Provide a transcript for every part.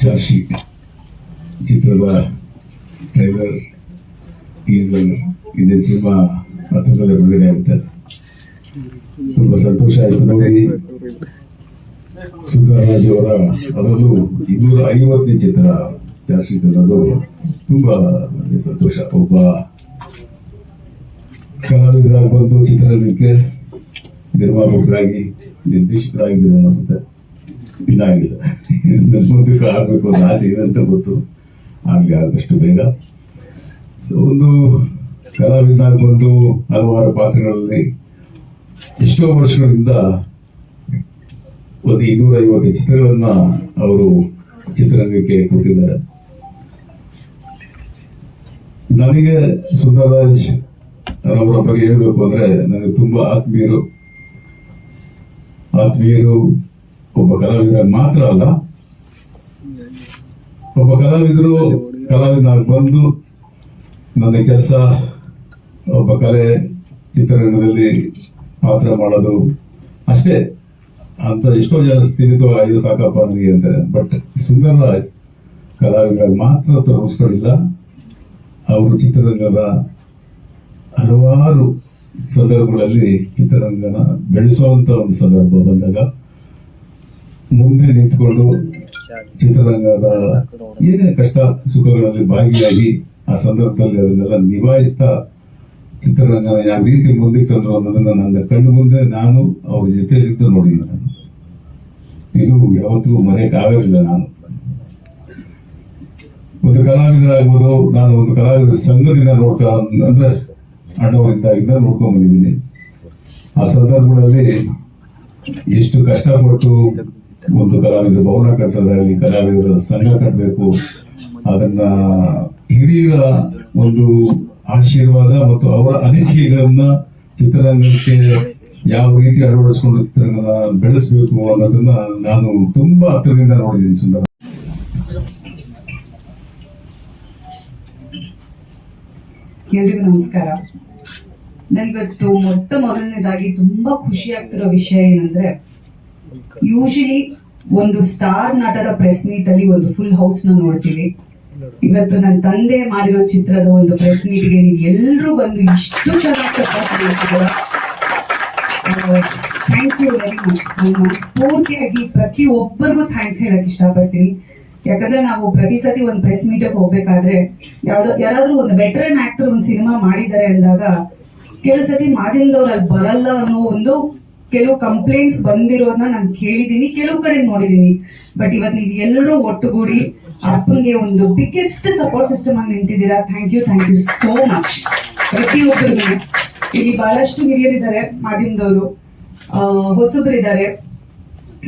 Charge sheet ಚಿತ್ರದ trailer teaser ಇಂದಿನ cinema ಹತ್ತಿರದಲ್ಲೇ ಬಿಡುಗಡೆ ಆಗುತ್ತೆ. ತುಂಬಾ ಸಂತೋಷ ಆಯಿತು ನೋಡಿ. ಸುಂದರರಾಜ್ ಅವರ ಅದರಲ್ಲೂ 250ನೇ ಚಿತ್ರ ಚಾರ್ಜ್ ಶೀಟ್ ಅನ್ನೋದು ತುಂಬಾ ಸಂತೋಷ. ಒಬ್ಬ ಕಲಾವಿದರಾಗಿ ಬಂದು ಚಿತ್ರರಂಗಕ್ಕೆ ನಿರ್ಮಾಪಕರಾಗಿ ನಿರ್ದೇಶಕರಾಗಿದ್ದೀರ ಅನ್ಸುತ್ತೆ. ಇಲ್ಲ ಆಗಿಲ್ಲ, ಮುಂದಕ್ಕೆ ಆಗ್ಬೇಕು ಅನ್ನೋ ಆಸೆ ಏನಂತ ಗೊತ್ತು, ಆಗ್ಲಿ ಆದಷ್ಟು ಬೇಗ. ಸೊ ಒಂದು ಕಲಾವಿದರಾಗಿ ಬಂದು ಹಲವಾರು ಪಾತ್ರಗಳಲ್ಲಿ ಎಷ್ಟೋ ವರ್ಷಗಳಿಂದ ಒಂದು 250 ಚಿತ್ರಗಳನ್ನ ಅವರು ಚಿತ್ರರಂಗಕ್ಕೆ ಕೊಟ್ಟಿದ್ದಾರೆ. ನನಗೆ ಸುಂದರರಾಜ್ ಅವರ ಬಗ್ಗೆ ಹೇಳ್ಬೇಕು ಅಂದ್ರೆ ನನಗೆ ತುಂಬಾ ಆತ್ಮೀಯರು. ಒಬ್ಬ ಕಲಾವಿದರ ಮಾತ್ರ ಅಲ್ಲ, ಒಬ್ಬ ಕಲಾವಿದನಾಗಿ ಬಂದು ನನ್ನ ಕೆಲಸ ಒಬ್ಬ ಕಲೆ ಚಿತ್ರರಂಗದಲ್ಲಿ ಪಾತ್ರ ಮಾಡೋದು ಅಷ್ಟೇ ಅಂತ ಎಷ್ಟೋ ಜನ ಸೀಮಿತವಾಗಿ ಸಾಕಪ್ಪ ನನಗೆ ಅಂತಾರೆ. ಬಟ್ ಸುಂದರರಾಜ್ ಕಲಾವಿದರಾಗಿ ಮಾತ್ರ ತೊಡಗಿಸ್ಕೊಂಡಿಲ್ಲ, ಅವರು ಚಿತ್ರರಂಗದ ಹಲವಾರು ಸಂದರ್ಭಗಳಲ್ಲಿ ಚಿತ್ರರಂಗನ ಬೆಳೆಸುವಂತ ಒಂದು ಸಂದರ್ಭ ಬಂದಾಗ ಮುಂದೆ ನಿಂತ್ಕೊಂಡು ಚಿತ್ರರಂಗದ ಏನೇ ಕಷ್ಟ ಸುಖಗಳಲ್ಲಿ ಭಾಗಿಯಾಗಿ ಆ ಸಂದರ್ಭದಲ್ಲಿ ಅದನ್ನೆಲ್ಲ ನಿಭಾಯಿಸ್ತಾ ಚಿತ್ರರಂಗನ ಯಾವ ರೀತಿ ಮುಂದೆ ತಂದ್ರು ಅನ್ನೋದನ್ನ ನನ್ನ ಕಣ್ಣು ಮುಂದೆ ನಾನು ಅವ್ರ ಜೊತೆಯಲ್ಲಿದ್ದು ನೋಡಿದ್ದೀನಿ. ನಾನು ಇದು ಯಾವತ್ತೂ ಮರೆಯಕ್ಕಾಗೋದಿಲ್ಲ. ನಾನು ಒಂದು ಕಲಾವಿದರಾಗ್ಬೋದು, ನಾನು ಒಂದು ಕಲಾವಿದರ ಸಂಘದಿಂದ ನೋಡ್ತಾ ಅಂದ್ರೆ ಅಣ್ಣವರಿದ್ದಾಗಿಂದ ನೋಡ್ಕೊಂಡ್ ಬಂದಿದ್ದೀನಿ. ಆ ಸಂದರ್ಭಗಳಲ್ಲಿ ಎಷ್ಟು ಕಷ್ಟಪಟ್ಟು ಒಂದು ಕಲಾವಿದರ ಭವನ ಕಟ್ಟೋದಾಗಲಿ, ಕಲಾವಿದರ ಸಂಘ ಕಟ್ಟಬೇಕು, ಅದನ್ನ ಹಿರಿಯರ ಒಂದು ಆಶೀರ್ವಾದ ಮತ್ತು ಅವರ ಅನಿಸಿಕೆಗಳನ್ನ ಚಿತ್ರರಂಗಕ್ಕೆ ಯಾವ ರೀತಿ ಅಳವಡಿಸ್ಕೊಂಡು ಚಿತ್ರರಂಗನ ಬೆಳೆಸಬೇಕು ಅನ್ನೋದನ್ನ ನಾನು ತುಂಬಾ ಹತ್ತಿರದಿಂದ ನೋಡಿದ್ದೀನಿ. ಸುಂದರ ಎಲ್ರಿಗೂ ನಮಸ್ಕಾರ. ನನಗಿವತ್ತು ಮೊದಲನೇದಾಗಿ ತುಂಬಾ ಖುಷಿ ಆಗ್ತಿರೋ ವಿಷಯ ಏನಂದ್ರೆ, ಯೂಶಲಿ ಒಂದು ಸ್ಟಾರ್ ನಟರ ಪ್ರೆಸ್ ಮೀಟ್ ಅಲ್ಲಿ ಒಂದು ಫುಲ್ ಹೌಸ್ ನ ನೋಡ್ತೀವಿ. ಇವತ್ತು ನನ್ನ ತಂದೆ ಮಾಡಿರೋ ಚಿತ್ರದ ಒಂದು ಪ್ರೆಸ್ ಮೀಟ್ಗೆ ನೀವು ಎಲ್ಲರೂ ಬಂದು ಇಷ್ಟು ಚೆನ್ನಾಗಿ ಸಪೋರ್ಟ್ ಮಾಡ್ತಿದ್ದೀರಾ. Thank you very much. ನಾನು ಸ್ಫೂರ್ತಿಯಾಗಿ ಪ್ರತಿಯೊಬ್ಬರಿಗೂ ಥ್ಯಾಂಕ್ಸ್ ಹೇಳಕ್ ಇಷ್ಟಪಡ್ತೀನಿ. ಯಾಕಂದ್ರೆ ನಾವು ಪ್ರತಿ ಸತಿ ಒಂದು ಪ್ರೆಸ್ ಮೀಟಿಗೆ ಹೋಗ್ಬೇಕಾದ್ರೆ ಯಾರಾದ್ರೂ ಒಂದು ವೆಟರನ್ ಆಕ್ಟರ್ ಒಂದು ಸಿನಿಮಾ ಮಾಡಿದ್ದಾರೆ ಅಂದಾಗ ಕೆಲವು ಸತಿ ಮಾಧ್ಯಮದವ್ರು ಅಲ್ಲಿ ಬರಲ್ಲ ಅನ್ನೋ ಕೆಲವು ಕಂಪ್ಲೇಂಟ್ಸ್ ಬಂದಿರೋದನ್ನ ನಾನು ಕೇಳಿದೀನಿ, ಕೆಲವು ಕಡೆ ನೋಡಿದೀನಿ. ಬಟ್ ಇವತ್ತು ನೀವು ಎಲ್ಲರೂ ಒಟ್ಟುಗೂಡಿ ಅಪ್ಪನಿಗೆ ಒಂದು ಬಿಗ್ಗೆಸ್ಟ್ ಸಪೋರ್ಟ್ ಸಿಸ್ಟಮ್ ಆಗಿ ನಿಂತಿದ್ದೀರಾ. ಥ್ಯಾಂಕ್ ಯು ಸೋ ಮಚ್ ಪ್ರತಿಯೊಬ್ಬರಿಗೂ. ಇಲ್ಲಿ ಬಹಳಷ್ಟು ಹಿರಿಯರಿದ್ದಾರೆ, ಮಾಧ್ಯಮದವರು, ಹೊಸಬರಿದ್ದಾರೆ,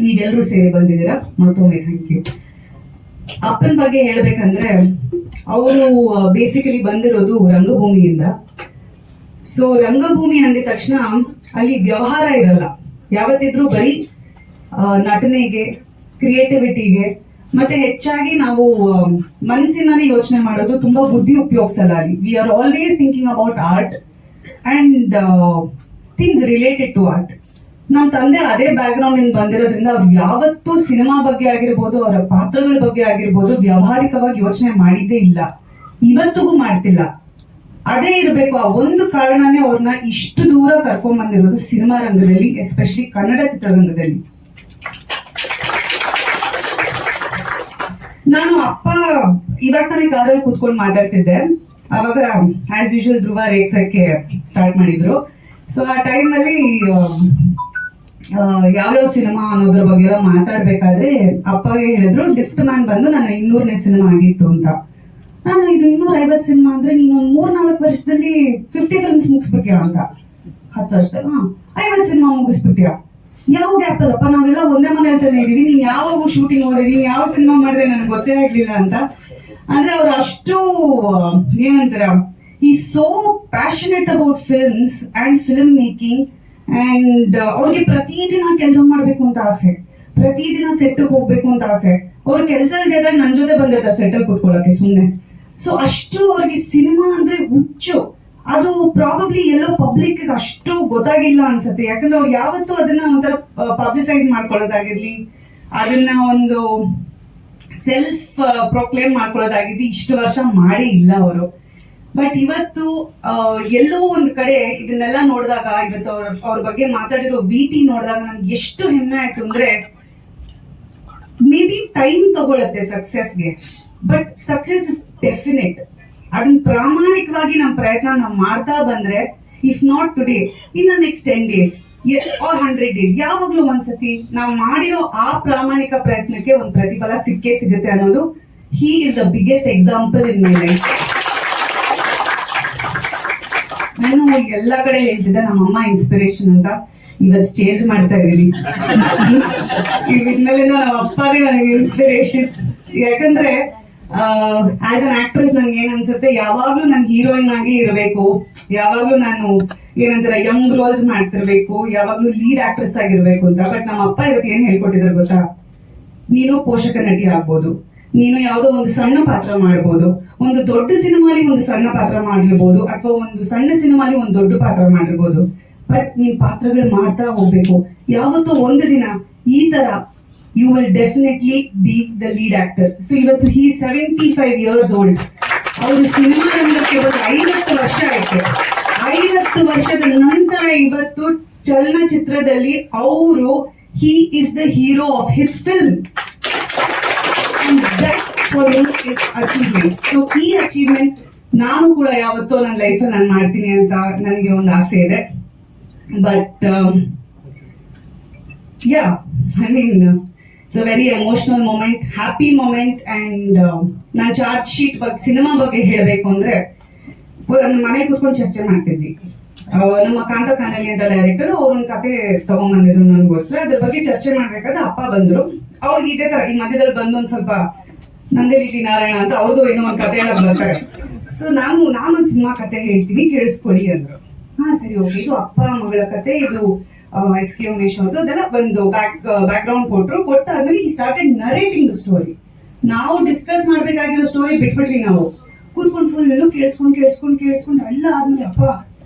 ನೀವೆಲ್ಲರೂ ಸೇರಿ ಬಂದಿದ್ದೀರಾ. ಮತ್ತೊಮ್ಮೆ ಥ್ಯಾಂಕ್ ಯು. ಅಪ್ಪನ ಬಗ್ಗೆ ಹೇಳ್ಬೇಕಂದ್ರೆ, ಅವರು ಬೇಸಿಕಲಿ ಬಂದಿರೋದು ರಂಗಭೂಮಿಯಿಂದ. ಸೊ ರಂಗಭೂಮಿ ಅಂದಿದ ತಕ್ಷಣ ಅಲ್ಲಿ ವ್ಯವಹಾರ ಇರಲ್ಲ, ಯಾವತ್ತಿದ್ರೂ ಬರೀ ನಟನೆಗೆ, ಕ್ರಿಯೇಟಿವಿಟಿಗೆ, ಮತ್ತೆ ಹೆಚ್ಚಾಗಿ ನಾವು ಮನಸ್ಸಿನಾನೇ ಯೋಚನೆ ಮಾಡೋದು, ತುಂಬಾ ಬುದ್ಧಿ ಉಪಯೋಗಿಸಲ್ಲ ಅಲ್ಲಿ. We are always thinking about art and things related to art. ನಮ್ಮ ತಂದೆ ಅದೇ ಬ್ಯಾಕ್ ಗ್ರೌಂಡ್ ಇಂದ ಬಂದಿರೋದ್ರಿಂದ ಅವ್ರು ಯಾವತ್ತೂ ಸಿನಿಮಾ ಬಗ್ಗೆ ಆಗಿರ್ಬೋದು, ಅವರ ಪಾತ್ರಗಳ ಬಗ್ಗೆ ಆಗಿರ್ಬೋದು ವ್ಯಾವಹಾರಿಕವಾಗಿ ಯೋಚನೆ ಮಾಡಿದ್ದೇ ಇಲ್ಲ, ಇವತ್ತಿಗೂ ಮಾಡ್ತಿಲ್ಲ. ಅದೇ ಇರಬೇಕು, ಆ ಒಂದು ಕಾರಣನೇ ಅವ್ರನ್ನ ಇಷ್ಟು ದೂರ ಕರ್ಕೊಂಡ್ ಬಂದಿರೋದು ಸಿನಿಮಾ ರಂಗದಲ್ಲಿ, ಎಸ್ಪೆಷಲಿ ಕನ್ನಡ ಚಿತ್ರರಂಗದಲ್ಲಿ. ನಾನು ಅಪ್ಪ ಇವಾಗ ತಾನೇ ಕಾರಲ್ಲಿ ಕೂತ್ಕೊಂಡು ಮಾತಾಡ್ತಿದ್ದೆ, ಅವಾಗ ಆಸ್ ಯೂಶುವಲ್ ಧ್ರುವ ರೇಗ್ಸಕ್ಕೆ ಸ್ಟಾರ್ಟ್ ಮಾಡಿದ್ರು. ಸೊ ಆ ಟೈಮ್ ನಲ್ಲಿ ಯಾವ್ಯಾವ ಸಿನಿಮಾ ಅನ್ನೋದ್ರ ಬಗ್ಗೆ ಎಲ್ಲ ಮಾತಾಡ್ಬೇಕಾದ್ರೆ ಅಪ್ಪಗೆ ಹೇಳಿದ್ರು, ಲಿಫ್ಟ್ ಮ್ಯಾನ್ ಬಂದು ನನ್ನ 200ನೇ ಸಿನಿಮಾ ಆಗಿತ್ತು ಅಂತ. ನಾನು ಇದು 250 ಸಿನಿಮಾ ಅಂದ್ರೆ ನೀನು 3-4 ವರ್ಷದಲ್ಲಿ 50 ಫಿಲ್ಮ್ಸ್ ಮುಗಿಸ್ಬಿಟ್ಯಾ ಅಂತ. 10 ವರ್ಷದಲ್ಲಿ 50 ಸಿನಿಮಾ ಮುಗಿಸ್ಬಿಟ್ಯಾ? ಯಾವ ಗ್ಯಾಪ್ ಅಲ್ಲಪ್ಪ, ನಾವೆಲ್ಲ ಒಂದೇ ಮನೇಲಿ ತಾನೆ ಇದೀವಿ, ನೀನ್ ಯಾವಾಗ ಶೂಟಿಂಗ್ ಹೋದಿದೀನಿ, ಯಾವ ಸಿನಿಮಾ ಮಾಡಿದೆ ನನಗೆ ಗೊತ್ತೇ ಆಗ್ಲಿಲ್ಲ ಅಂತ. ಅಂದ್ರೆ ಅವ್ರು ಅಷ್ಟು ಏನಂತಾರ, ಈ so passionate about films and film making. And ಅವ್ರಿಗೆ ಪ್ರತಿದಿನ ಕೆಲಸ ಮಾಡ್ಬೇಕು ಅಂತ ಆಸೆ, ಪ್ರತಿದಿನ ಸೆಟ್ಗೆ ಹೋಗ್ಬೇಕು ಅಂತ ಆಸೆ. ಅವ್ರ ಕೆಲಸ ಜೊತೆಗೆ ನನ್ನ ಜೊತೆ ಬಂದಿರ್ತಾರೆ ಸೆಟ್ಟಲ್ಲಿ ಕೂತ್ಕೊಳ್ಳೋಕೆ ಸುಮ್ಮನೆ. ಸೊ ಅಷ್ಟು ಅವ್ರಿಗೆ ಸಿನಿಮಾ ಅಂದ್ರೆ ಹುಚ್ಚು. ಅದು ಪ್ರಾಬಬ್ಲಿ ಎಲ್ಲೋ ಪಬ್ಲಿಕ್ ಅಷ್ಟು ಗೊತ್ತಾಗಿಲ್ಲ ಅನ್ಸುತ್ತೆ. ಯಾಕಂದ್ರೆ ಅವ್ರು ಯಾವತ್ತೂ ಅದನ್ನ ಒಂಥರ ಪಬ್ಲಿಸೈಸ್ ಮಾಡ್ಕೊಳ್ಳೋದಾಗಿರ್ಲಿ, ಅದನ್ನ ಒಂದು ಸೆಲ್ಫ್ ಪ್ರೊಕ್ಲೇಮ್ ಮಾಡ್ಕೊಳ್ಳೋದಾಗಿದ್ದು ಇಷ್ಟು ವರ್ಷ ಮಾಡೇ ಇಲ್ಲ ಅವರು. ಬಟ್ ಇವತ್ತು ಎಲ್ಲೋ ಒಂದ್ ಕಡೆ ಇದನ್ನೆಲ್ಲ ನೋಡಿದಾಗ, ಇವತ್ತು ಅವ್ರ ಬಗ್ಗೆ ಮಾತಾಡಿರೋ VT ನೋಡಿದಾಗ ನನ್ಗೆ ಎಷ್ಟು ಹೆಮ್ಮೆ ಆಯ್ತು ಅಂದ್ರೆ, ಮೇ ಬಿ ಟೈಮ್ ತಗೊಳತ್ತೆ ಸಕ್ಸಸ್ಗೆ, ಬಟ್ ಸಕ್ಸಸ್ ಇಸ್ ಡೆಫಿನೆಟ್. ಅದನ್ನ ಪ್ರಾಮಾಣಿಕವಾಗಿ ನಮ್ಮ ಪ್ರಯತ್ನ ನಾವು ಮಾಡ್ತಾ ಬಂದ್ರೆ, if not today, in next 10 days or 100 days, ಯಾವಾಗ್ಲೂ ಒಂದ್ಸತಿ ನಾವು ಮಾಡಿರೋ ಆ ಪ್ರಾಮಾಣಿಕ ಪ್ರಯತ್ನಕ್ಕೆ ಒಂದು ಪ್ರತಿಫಲ ಸಿಕ್ಕೇ ಸಿಗುತ್ತೆ ಅನ್ನೋದು, he is the biggest example in my life. ನಾನು ಎಲ್ಲಾ ಕಡೆ ಹೇಳ್ತಿದ್ದೆ ನಮ್ಮಮ್ಮ ಇನ್ಸ್ಪಿರೇಷನ್ ಅಂತ, ಇವತ್ತು ಚೇಂಜ್ ಮಾಡ್ತಾ ಇದೀನಿ. ಇದ್ಮೇಲೆ ನಮ್ಮ ಅಪ್ಪನೇ ನನಗೆ ಇನ್ಸ್ಪಿರೇಷನ್. ಯಾಕಂದ್ರೆ ಆಸ್ ಅನ್ ಆಕ್ಟ್ರೆಸ್ ನನ್ಗೆ ಏನ್ ಅನ್ಸುತ್ತೆ, ಯಾವಾಗ್ಲೂ ನಾನು ಹೀರೋಯಿನ್ ಆಗಿ ಇರ್ಬೇಕು, ಯಾವಾಗ್ಲೂ ನಾನು ಏನಂತಾರೆ ಯಂಗ್ ರೋಲ್ಸ್ ಮಾಡ್ತಿರ್ಬೇಕು, ಯಾವಾಗ್ಲೂ ಲೀಡ್ ಆಕ್ಟ್ರೆಸ್ ಆಗಿರ್ಬೇಕು ಅಂತ. ಬಟ್ ನಮ್ಮ ಅಪ್ಪ ಇವತ್ತು ಏನ್ ಹೇಳ್ಕೊಟ್ಟಿದ್ರು ಗೊತ್ತಾ, ನೀನು ಪೋಷಕ ನಟಿ ಆಗ್ಬೋದು, ನೀನು ಯಾವುದೋ ಒಂದು ಸಣ್ಣ ಪಾತ್ರ ಮಾಡ್ಬೋದು, ಒಂದು ದೊಡ್ಡ ಸಿನಿಮಾಲಿ ಒಂದು ಸಣ್ಣ ಪಾತ್ರ ಮಾಡಿರ್ಬೋದು, ಅಥವಾ ಒಂದು ಸಣ್ಣ ಸಿನಿಮಾಲಿ ಒಂದು ದೊಡ್ಡ ಪಾತ್ರ ಮಾಡಿರ್ಬೋದು, ಬಟ್ ನೀನ್ ಪಾತ್ರಗಳು ಮಾಡ್ತಾ ಹೋಗ್ಬೇಕು. ಯಾವತ್ತೋ ಒಂದು ದಿನ ಈ ತರ you will definitely be the lead actor. So ಇವತ್ತು ಹಿ 75 years old. ಅವರು ಸಿನಿಮಾ ರಂಗಕ್ಕೆ ಇವತ್ತು 50 ವರ್ಷ ಆಯ್ತು. 50 ವರ್ಷದ ನಂತರ ಇವತ್ತು ಚಲನಚಿತ್ರದಲ್ಲಿ ಅವರು he is the hero of his film. Achievement. So ಈ ಅಚೀವ್ಮೆಂಟ್ ನಾನು ಕೂಡ ಯಾವತ್ತೋ ನನ್ನ ಲೈಫಲ್ಲಿ ನಾನು ಮಾಡ್ತೀನಿ ಅಂತ ನನಗೆ ಒಂದು ಆಸೆ ಇದೆ. But yeah, I mean it's a very emotional moment, happy moment. And ನಾನು ಚಾರ್ಜ್ ಶೀಟ್ ಬಗ್ಗೆ, ಸಿನಿಮಾ ಬಗ್ಗೆ ಹೇಳಬೇಕು ಅಂದ್ರೆ, ಮನೆ ಕೂತ್ಕೊಂಡು ಚರ್ಚೆ ಮಾಡ್ತಿದ್ವಿ. ನಮ್ಮ ಕಾಂತ ಕಾನಲಿ ಅಂತ ಡೈರೆಕ್ಟರ್, ಅವ್ರೊಂದು ಕತೆ ತಗೊಂಡ್ಬಂದಿದ್ರು ನನಗೋಸ್ಕರ. ಅದ್ರ ಬಗ್ಗೆ ಚರ್ಚೆ ಮಾಡ್ಬೇಕಾದ್ರೆ ಅಪ್ಪ ಬಂದ್ರು. ಅವ್ರಿಗೆ ಇದೇ ತರ ಈ ಮಧ್ಯದಲ್ಲಿ ಬಂದು ಒಂದ್ ಸ್ವಲ್ಪ ನಂದೇಲಿಟಿ ನಾರಾಯಣ ಅಂತ ಅವ್ರದ್ದು ಏನೋ ಒಂದು ಕತೆ ಹೇಳಕ್ ಬರ್ತಾರೆ. ಸೊ ನಾನೊಂದು ಸಿನಿಮಾ ಕತೆ ಹೇಳ್ತೀನಿ, ಕೇಳಿಸ್ಕೊಳ್ಳಿ ಅಂದ್ರು. ಹಾ ಸರಿ, ಓಕೆ, ಇದು ಅಪ್ಪ ಮಗಳ ಕತೆ, ಇದು SK ಉಮೇಶ್ ಅವ್ರದ್ದು, ಅದೆಲ್ಲ ಒಂದು ಬ್ಯಾಕ್ ಗ್ರೌಂಡ್ ಕೊಟ್ಟಾದ್ಮೇಲೆ ಈ ಸ್ಟಾರ್ಟೆಡ್ ನರೇಟಿಂಗ್ ದ ಸ್ಟೋರಿ. ನಾವು ಡಿಸ್ಕಸ್ ಮಾಡ್ಬೇಕಾಗಿರೋ ಸ್ಟೋರಿ ಬಿಟ್ಬಿಟ್ವಿ. ನಾವು ಕೂತ್ಕೊಂಡು ಫುಲ್ಲು ಕೇಳಿಸ್ಕೊಂಡು ಎಲ್ಲ ಆದ್ಮೇಲೆ, ಅಪ್ಪ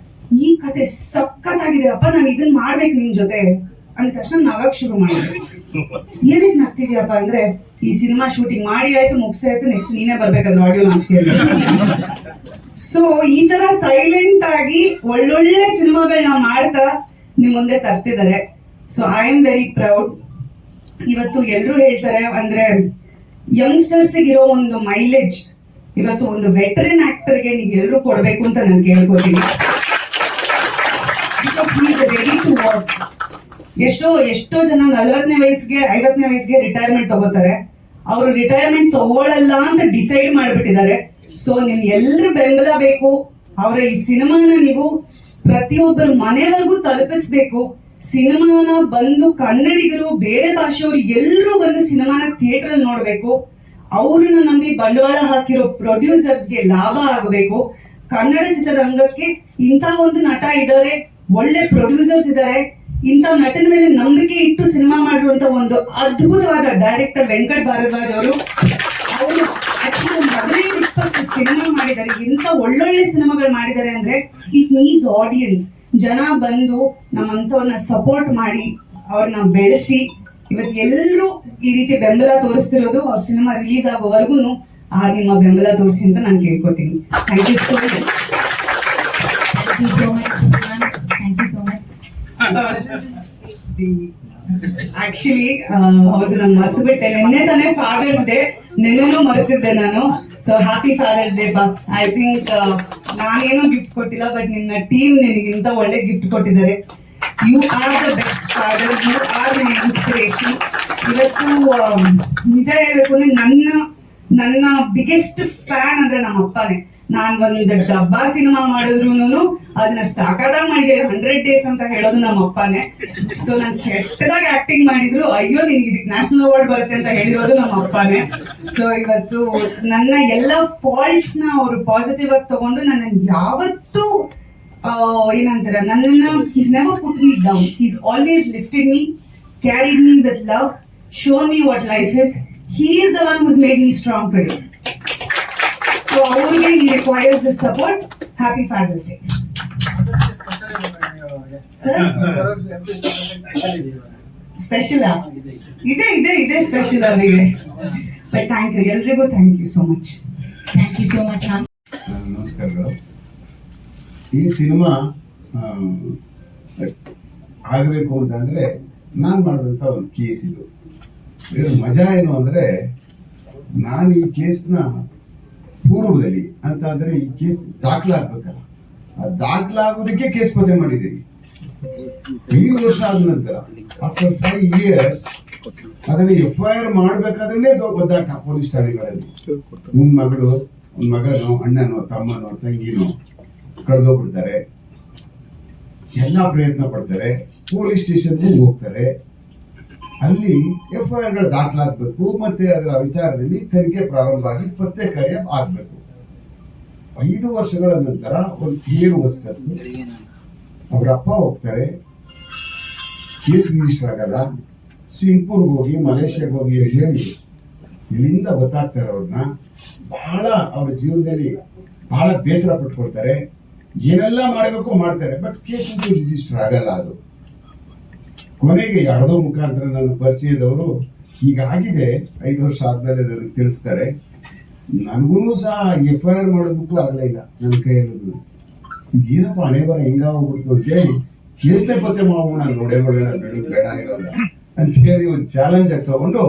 ಈ ಕತೆ ಸಖತ್ತಾಗಿದೆ ಅಪ್ಪ, ನಾನು ಇದನ್ನ ಮಾಡ್ಬೇಕು ನಿಮ್ ಜೊತೆ ಅಂದ ತಕ್ಷಣ ನಗಕ್ ಶುರು ಮಾಡಿದ್ರು. ಏನಕ್ಕೆ ನಗ್ತಿದ್ಯಪ್ಪ ಅಂದ್ರೆ, ಈ ಸಿನಿಮಾ ಶೂಟಿಂಗ್ ಮಾಡಿ ಆಯ್ತು, ಮುಗಿಸಾಯ್ತು, ನೆಕ್ಸ್ಟ್ ನೀನೇ ಬರ್ಬೇಕಾದ್ರೆ ಆಡಿಯೋ ಲಾಂಚ್ಗೆ. ಸೊ ಈ ತರ ಸೈಲೆಂಟ್ ಆಗಿ ಒಳ್ಳೊಳ್ಳೆ ಸಿನಿಮಾಗಳನ್ನ ಮಾಡ್ತಾ ನಿಮ್ ಮುಂದೆ ತರ್ತಿದ್ದಾರೆ. So I am very proud. ಇವತ್ತು ಎಲ್ರು ಹೇಳ್ತಾರೆ ಅಂದ್ರೆ, ಯಂಗ್ಸ್ಟರ್ಸ್ ಇರೋ ಒಂದು ಮೈಲೇಜ್ ಇವತ್ತು ಒಂದು ವೆಟರನ್ ಆಕ್ಟರ್ಗೆ ನೀವು ಎಲ್ಲರೂ ಕೊಡ್ಬೇಕು ಅಂತ ನಾನು ಕೇಳ್ಕೊತೀನಿ. Ready to work. ಎಷ್ಟೋ ಜನ 40ನೇ ವಯಸ್ಸಿಗೆ 50ನೇ ವಯಸ್ಸಿಗೆ ರಿಟೈರ್ಮೆಂಟ್ ತಗೋತಾರೆ. ಅವರು ರಿಟೈರ್ಮೆಂಟ್ ತಗೊಳ್ಳಲ್ಲ ಅಂತ ಡಿಸೈಡ್ ಮಾಡ್ಬಿಟ್ಟಿದ್ದಾರೆ. ಸೊ ನಿಮ್ ಎಲ್ಲರೂ ಬೆಂಬಲ ಬೇಕು. ಅವರ ಈ ಸಿನಿಮಾನ ನೀವು ಪ್ರತಿಯೊಬ್ಬರ ಮನೆವರೆಗೂ ತಲುಪಿಸ್ಬೇಕು. ಸಿನಿಮಾನ ಬಂದು ಕನ್ನಡಿಗರು, ಬೇರೆ ಭಾಷೆಯವರು ಎಲ್ಲರೂ ಬಂದು ಸಿನಿಮಾನ ಥಿಯೇಟರ್ ಅಲ್ಲಿ ನೋಡ್ಬೇಕು. ಅವ್ರನ್ನ ನಂಬಿ ಬಂಡವಾಳ ಹಾಕಿರೋ ಪ್ರೊಡ್ಯೂಸರ್ಸ್ಗೆ ಲಾಭ ಆಗಬೇಕು. ಕನ್ನಡ ಚಿತ್ರರಂಗಕ್ಕೆ ಇಂಥ ಒಂದು ನಟ ಇದ್ದಾರೆ, ಒಳ್ಳೆ ಪ್ರೊಡ್ಯೂಸರ್ಸ್ ಇದ್ದಾರೆ, ಇಂಥ ನಟನ ಮೇಲೆ ನಂಬಿಕೆ ಇಟ್ಟು ಸಿನಿಮಾ ಮಾಡಿರುವಂತ ಒಂದು ಅದ್ಭುತವಾದ ಡೈರೆಕ್ಟರ್ ವೆಂಕಟ್ ಭಾರದ್ವಾಜ್ ಅವರು ಆಕ್ಚುಲಿ 15-20 ಸಿನಿಮಾ ಮಾಡಿದ್ದಾರೆ. ಇಂಥ ಒಳ್ಳೊಳ್ಳೆ ಸಿನಿಮಾಗಳು ಮಾಡಿದ್ದಾರೆ ಅಂದ್ರೆ ಇಟ್ ನೀಡ್ಸ್ ಆಡಿಯನ್ಸ್. ಜನ ಬಂದು ನಮ್ಮಂತವ್ರನ್ನ ಸಪೋರ್ಟ್ ಮಾಡಿ ಅವ್ರನ್ನ ಬೆಳೆಸಿ ಇವತ್ತು ಎಲ್ಲರೂ ಈ ರೀತಿ ಬೆಂಬಲ ತೋರಿಸ್ತಿರೋದು ಅವ್ರ ಸಿನಿಮಾ ರಿಲೀಸ್ ಆಗೋವರೆಗೂ ನಿಮ್ಮ ಬೆಂಬಲ ತೋರಿಸಿ ಅಂತ ನಾನು ಕೇಳ್ಕೊತೀನಿ. Thank you so much. Actually ಹೌದು, ನಾನು ಮರ್ತು ಬಿಟ್ಟೆ. ನಿನ್ನೆ ತಾನೇ ಫಾದರ್ಸ್ ಡೇ, ನಿನ್ನೆನೂ ಮರ್ತಿದ್ದೆ ನಾನು. ಸೊ ಹ್ಯಾಪಿ ಫಾದರ್ಸ್ ಡೇ ಬಾ. ಐ ಥಿಂಕ್ ನಾನೇನೋ ಗಿಫ್ಟ್ ಕೊಟ್ಟಿಲ್ಲ, ಬಟ್ ನಿನ್ನ ಟೀಮ್ ನಿನಗಿಂತ ಒಳ್ಳೆ ಗಿಫ್ಟ್ ಕೊಟ್ಟಿದ್ದಾರೆ. You are the best father, you are my inspiration. ಇವತ್ತು ನಿಜ ಹೇಳ್ಬೇಕು ಅಂದ್ರೆ ನನ್ನ ಬಿಗ್ಗೆಸ್ಟ್ ಫ್ಯಾನ್ ಅಂದ್ರೆ ನಮ್ಮ ಅಪ್ಪನೇ. ನಾನ್ ಒಂದು ಡಬ್ಬಾ ಸಿನಿಮಾ ಮಾಡಿದ್ರು ಅದನ್ನ ಸಾಕಾದಾಗ ಮಾಡಿದೆ. 100 days ಅಂತ ಹೇಳೋದು ನಮ್ಮ ಅಪ್ಪನೇ. ಸೊ ನಾನು ಕೆಟ್ಟದಾಗ ಆಕ್ಟಿಂಗ್ ಮಾಡಿದ್ರು, ಅಯ್ಯೋ ನಿನ್ಗೆ ಇದಕ್ಕೆ ನ್ಯಾಷನಲ್ ಅವಾರ್ಡ್ ಬರುತ್ತೆ ಅಂತ ಹೇಳಿರೋದು ನಮ್ಮ ಅಪ್ಪನೇ. ಸೊ ಇವತ್ತು ನನ್ನ ಎಲ್ಲ ಫಾಲ್ಟ್ಸ್ ನ ಅವರು ಪಾಸಿಟಿವ್ ಆಗಿ ತಗೊಂಡು ನನ್ನ ಯಾವತ್ತೂ ಏನಂತಾರೆ, ನನ್ನನ್ನ he's never put me down. He's always lifted me, carried me with love, shown me what life is. He is the one who's made me strong today. So ಅವ್ರಿಗೆ he requires this support. Happy Father's Day. Special ಇದೆ special ಅವರಿಗೆ. But thank you, ಎಲ್ರಿಗೂ thank you so much. Thank you so much ma'am. ನಮಸ್ಕಾರಗಳು. ಈ cinema ಆಗಬೇಕು ಅಂತಂದರೆ ನಾನು ಮಾಡಿದಂಥ ಒಂದು ಕೇಸ್ ಇದು. ಇದರ ಮಜಾ ಏನು ಅಂದರೆ, ನಾನು ಈ ಕೇಸ್ನ ಪೂರ್ವದಲ್ಲಿ ಅಂತ ಅಂದರೆ ಈ ಕೇಸ್ ದಾಖಲಾಗಬೇಕಲ್ಲ, ಆ ದಾಖಲಾಗೋದಕ್ಕೆ ಕೇಸ್ ಪತ್ತೆ ಮಾಡಿದ್ದೀವಿ. 5 ವರ್ಷ ಆದ ನಂತರ ಆಫ್ಟರ್ 5 years ಅದನ್ನು FIR ಮಾಡಬೇಕಾದ್ರೆ ಒದ್ದಾಟ ಪೊಲೀಸ್ ಠಾಣೆಗಳಲ್ಲಿ. ಒಂದು ಮಗಳು, ಒಂದು ಮಗನೋ, ಅಣ್ಣನೋ, ತಮ್ಮನೋ, ತಂಗಿನೋ ಕಳೆದೋಗ್ಬಿಡ್ತಾರೆ. ಎಲ್ಲ ಪ್ರಯತ್ನ ಪಡ್ತಾರೆ, ಪೊಲೀಸ್ ಸ್ಟೇಷನ್ಗೂ ಹೋಗ್ತಾರೆ. ಅಲ್ಲಿ FIRಗಳು ದಾಖಲಾಗಬೇಕು, ಮತ್ತೆ ಅದರ ವಿಚಾರದಲ್ಲಿ ತನಿಖೆ ಪ್ರಾರಂಭ ಆಗಿ ಪತ್ತೆ ಕಾರ್ಯ ಆಗಬೇಕು. 5 ವರ್ಷಗಳ ನಂತರ ಒಂದು ಹೇರ್ ಹೋಸ್ಟೆಸ್ ಅವರ ಅಪ್ಪ ಹೋಗ್ತಾರೆ, ಕೇಸ್ ರಿಜಿಸ್ಟರ್ ಆಗಲ್ಲ. ಸಿಂಗ್ಪುರ್ಗೆ ಹೋಗಿ, ಮಲೇಷ್ಯಾಗೆ ಹೋಗಿ ಹೇಳಿ ಇಲ್ಲಿಂದ ಗೊತ್ತಾಗ್ತಾರೆ. ಅವ್ರನ್ನ ಬಹಳ ಅವ್ರ ಜೀವನದಲ್ಲಿ ಬಹಳ ಬೇಸರ ಪಟ್ಕೊಳ್ತಾರೆ. ಏನೆಲ್ಲ ಮಾಡಬೇಕು ಮಾಡ್ತಾರೆ, ಬಟ್ ಕೇಸ್ ಅಂತೂ ರಿಜಿಸ್ಟರ್ ಆಗಲ್ಲ. ಅದು ಕೊನೆಗೆ ಯಾರ್ದೋ ಮುಖಾಂತರ ನನ್ನ ಪರಿಚಯದವರು ಹೀಗಾಗಿದೆ 5 ವರ್ಷ ಆದ್ಮೇಲೆ ನನಗೆ ತಿಳಿಸ್ತಾರೆ. ನನಗೂ ಸಹ FIR ಮಾಡೋದಕ್ಕೂ ಆಗಲೇ ಇಲ್ಲ ನನ್ನ ಕೈಯಲ್ಲಿ. ಏನಪ್ಪ ಹಣೆ ಬರ ಹಿಂಗಾಗ್ಬಿಡ್ತು ಅಂತೇಳಿ ಕೇಸ್ನೇ ಪತ್ತೆ ಮಾಡೋಣ, ನೋಡೇ ಬಿಡೋಣ, ಬಿಡೋದು ಬೇಡ ಇರೋಲ್ಲ ಅಂತ ಹೇಳಿ ಒಂದು ಚಾಲೆಂಜ್ ಆಗಿ ತಗೊಂಡು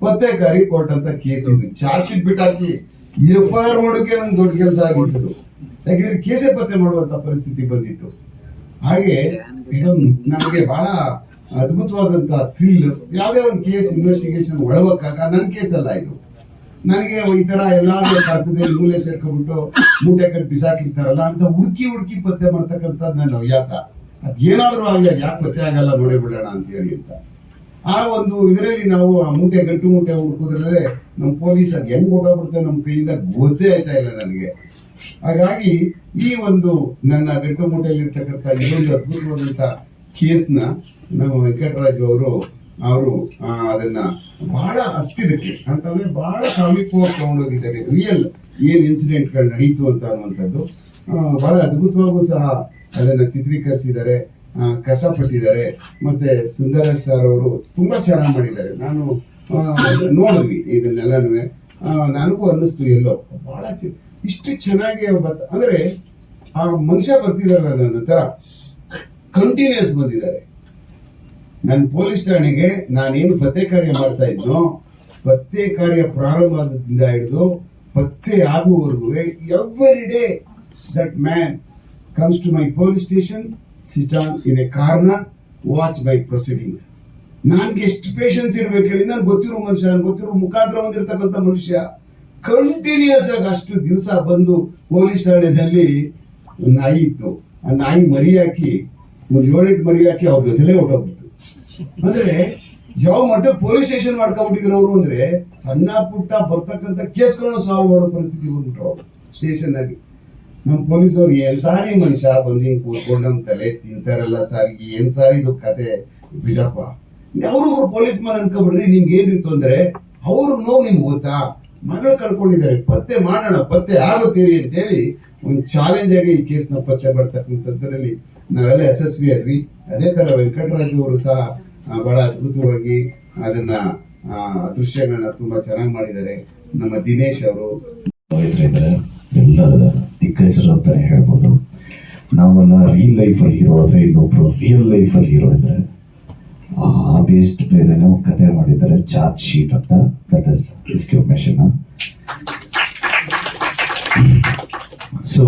ಪತ್ತೆಕಾರಿ ಕೋರ್ಟ್ ಅಂತ ಕೇಸ್ ಇದು ಚಾರ್ಜ್ ಶೀಟ್ ಬಿಟ್ಟಾಕಿ FIR ಮಾಡೋಕೆ ನಂಗೆ ದೊಡ್ಡ ಕೆಲಸ ಆಗಿತ್ತು. ಯಾಕೆಂದ್ರೆ ಕೇಸೇ ಪತ್ತೆ ಮಾಡುವಂತ ಪರಿಸ್ಥಿತಿ ಬಂದಿತ್ತು. ಹಾಗೆ ಇದೊಂದು ನಮಗೆ ಬಹಳ ಅದ್ಭುತವಾದಂತ ಥ್ರಿಲ್. ಯಾವುದೇ ಒಂದು ಕೇಸ್ ಇನ್ವೆಸ್ಟಿಗೇಷನ್ ಒಳವಕ್ಕಾಗ ನನ್ನ ಕೇಸ್ ಅಲ್ಲ ಇದು. ನನಗೆ ಈ ತರ ಎಲ್ಲಾದ್ರೂ ಅರ್ಥದಲ್ಲಿ ಮೂಲೆ ಸೇರ್ಕೊಂಡ್ಬಿಟ್ಟು ಮೂಟೆ ಕಟ್ಟಿ ಬಿಸಾಕಿರ್ತಾರಲ್ಲ ಅಂತ ಹುಡುಕಿ ಪತ್ತೆ ಮಾಡ್ತಕ್ಕಂಥದ್ದು ನನ್ನ ಹವ್ಯಾಸ. ಅದೇನಾದ್ರೂ ಆಗಲಿ, ಅದು ಯಾಕೆ ಪತ್ತೆ ಆಗಲ್ಲ ನೋಡಿ ಬಿಡೋಣ ಅಂತ ಹೇಳಿ ಅಂತ. ಆ ಒಂದು ಇದರಲ್ಲಿ ನಾವು ಆ ಗಂಟು ಮೂಟೆ ಹುಡುಕೋದ್ರಲ್ಲೇ ನಮ್ಮ ಪೊಲೀಸ್ ಅದು ಹೆಂಗ್ ಹೊಟ್ಟೋಗ್ಬಿಡುತ್ತೆ ನಮ್ಮ ಕೈಯಿಂದ ಗೊತ್ತೇ ಆಯ್ತಾ ಇಲ್ಲ ನನಗೆ. ಹಾಗಾಗಿ ಈ ಒಂದು ನನ್ನ ಗಂಟು ಮೂಟೆಯಲ್ಲಿ ಇರ್ತಕ್ಕಂಥ ಇನ್ನೊಂದು ಅದ್ಭುತವಾದಂತ ಕೇಸ್ನ ನಮ್ಮ ವೆಂಕಟರಾಜು ಅವರು ಅದನ್ನ ಬಹಳ ಹತ್ತಿರಕ್ಕೆ ಅಂತಂದ್ರೆ ಬಹಳ ಸಮೀಪವಾಗಿ ತಗೊಂಡೋಗಿದ್ದಾರೆ. ರಿಯಲ್ ಏನ್ ಇನ್ಸಿಡೆಂಟ್ಗಳು ನಡೀತು ಅಂತ ಅನ್ನುವಂಥದ್ದು ಬಹಳ ಅದ್ಭುತವಾಗೂ ಸಹ ಅದನ್ನ ಚಿತ್ರೀಕರಿಸಿದ್ದಾರೆ, ಕಷ್ಟಪಟ್ಟಿದ್ದಾರೆ. ಮತ್ತೆ ಸುಂದರೇಶ್ ಸರ್ ಅವರು ತುಂಬಾ ಚೆನ್ನಾಗಿ ಮಾಡಿದ್ದಾರೆ. ನಾನು ನೋಡಿದ್ವಿ ಇದನ್ನೆಲ್ಲನೂ, ನನಗೂ ಅನ್ನಿಸ್ತು ಎಲ್ಲೋ ಬಹಳ ಇಷ್ಟು ಚೆನ್ನಾಗಿ ಅಂದ್ರೆ ಆ ಮನುಷ್ಯ ಬರ್ತಿದಾರಲ್ಲ ನನ್ನ ಹತ್ರ ಕಂಟಿನ್ಯೂಸ್ ಬಂದಿದ್ದಾರೆ. ನನ್ನ ಪೊಲೀಸ್ ಠಾಣೆಗೆ ನಾನೇನು ಪತ್ತೆ ಕಾರ್ಯ ಮಾಡ್ತಾ ಇದ್ನೋ, ಪತ್ತೆ ಕಾರ್ಯ ಪ್ರಾರಂಭ ಆದದಿಂದ ಹಿಡಿದು ಪತ್ತೆ ಆಗುವವರೆಗೂ every day that man comes to my police station, sit on in a corner, watch my proceedings. ನನ್ಗೆ ಎಷ್ಟು ಪೇಷನ್ಸ್ ಇರ್ಬೇಕು ಹೇಳಿ. ನನ್ಗೆ ಗೊತ್ತಿರೋ ಮನುಷ್ಯ, ನನ್ಗೆ ಗೊತ್ತಿರೋ ಮುಖಾಂತರ ಬಂದಿರ್ತಕ್ಕಂಥ ಮನುಷ್ಯ ಕಂಟಿನ್ಯೂಸ್ ಆಗಿ ಅಷ್ಟು ದಿವಸ ಬಂದು ಪೊಲೀಸ್ ಠಾಣೆಯಲ್ಲಿ ನಾಯಿ ಇತ್ತು, ಆ ನಾಯಿ ಮರಿ ಹಾಕಿ ಒಂದು 7-8 ಮರಿ ಹಾಕಿ ಅವ್ರ ಜೊತೆಲೇ ಹೊಟ್ಟೋಗ್ಬಿಟ್ಟು. ಅಂದ್ರೆ ಯಾವ ಮಟ್ಟ ಪೊಲೀಸ್ ಸ್ಟೇಷನ್ ಮಾಡ್ಕೊಂಡ್ಬಿಟ್ಟಿದ್ರು ಅವರು ಅಂದ್ರೆ, ಸಣ್ಣ ಪುಟ್ಟ ಬರ್ತಕ್ಕಂಥ ಕೇಸ್ಗಳನ್ನ ಸಾಲ್ವ್ ಮಾಡೋ ಪರಿಸ್ಥಿತಿ ಬಂದ್ಬಿಟ್ರು ಅವರು ಸ್ಟೇಷನ್ ಆಗಿ. ನಮ್ಮ ಪೊಲೀಸವ್ರು ಏನ್ ಸಾರಿ ಮನುಷ್ಯ ಬಂದು ಹಿಂಗ್ ಕೂತ್ಕೊಂಡು ನಮ್ ತಲೆ ತಿಂತಾರಲ್ಲ ಸಾರಿ, ಏನ್ ಸಾರಿ ಇದು ಕತೆ ಬಿಡಪ್ಪ. ಅವ್ರೊಬ್ರು ಪೊಲೀಸ್ ಮನ್ ಅನ್ಕೊಬಿಡ್ರಿ, ನಿಮ್ಗೆ ಏನ್ರಿ ತೊಂದ್ರೆ, ಅವ್ರು ನೋವು ನಿಮ್ಗೆ ಗೊತ್ತಾ, ಮಗಳು ಕಳ್ಕೊಂಡಿದ್ದಾರೆ, ಪತ್ತೆ ಮಾಡೋಣ, ಪತ್ತೆ ಆಗುತ್ತೀರಿ ಅಂತ ಹೇಳಿ ಒಂದು ಚಾಲೆಂಜ್ ಆಗಿ ಈ ಕೇಸ್ನ ಪತ್ತೆ ಬರ್ತಕ್ಕಂಥದ್ರಲ್ಲಿ ನಾವೆಲ್ಲ ಯಶಸ್ವಿ ಆದ್ವಿ. ಅದೇ ತರ ವೆಂಕಟರಾಜು ಅವರು ಸಹ ಬಹಳ ಅದ್ಭುತವಾಗಿ ಅದನ್ನ ದೃಶ್ಯಗಳನ್ನ ತುಂಬಾ ಚೆನ್ನಾಗಿ ಮಾಡಿದ್ದಾರೆ. ನಮ್ಮ ದಿನೇಶ್ ಅವರು ಎಲ್ಲ ದಿಗ್ಗಜರು ಅಂತಾನೆ ಹೇಳ್ಬೋದು. ನಾವೆಲ್ಲ ರಿಯಲ್ ಲೈಫಲ್ಲಿ ಹೀರೋ ಆದ್ರೆ, ಇನ್ನೊಬ್ರು ರಿಯಲ್ ಲೈಫಲ್ಲಿ ಹೀರೋ ಇದ್ರೆ ಆ ಬೇಸ್ಡ್ ಮೇಲೆ ಕತೆ ಮಾಡಿದ್ದಾರೆ. ಚಾರ್ಜ್ ಶೀಟ್ ಅಂತ, that is rescue mission. So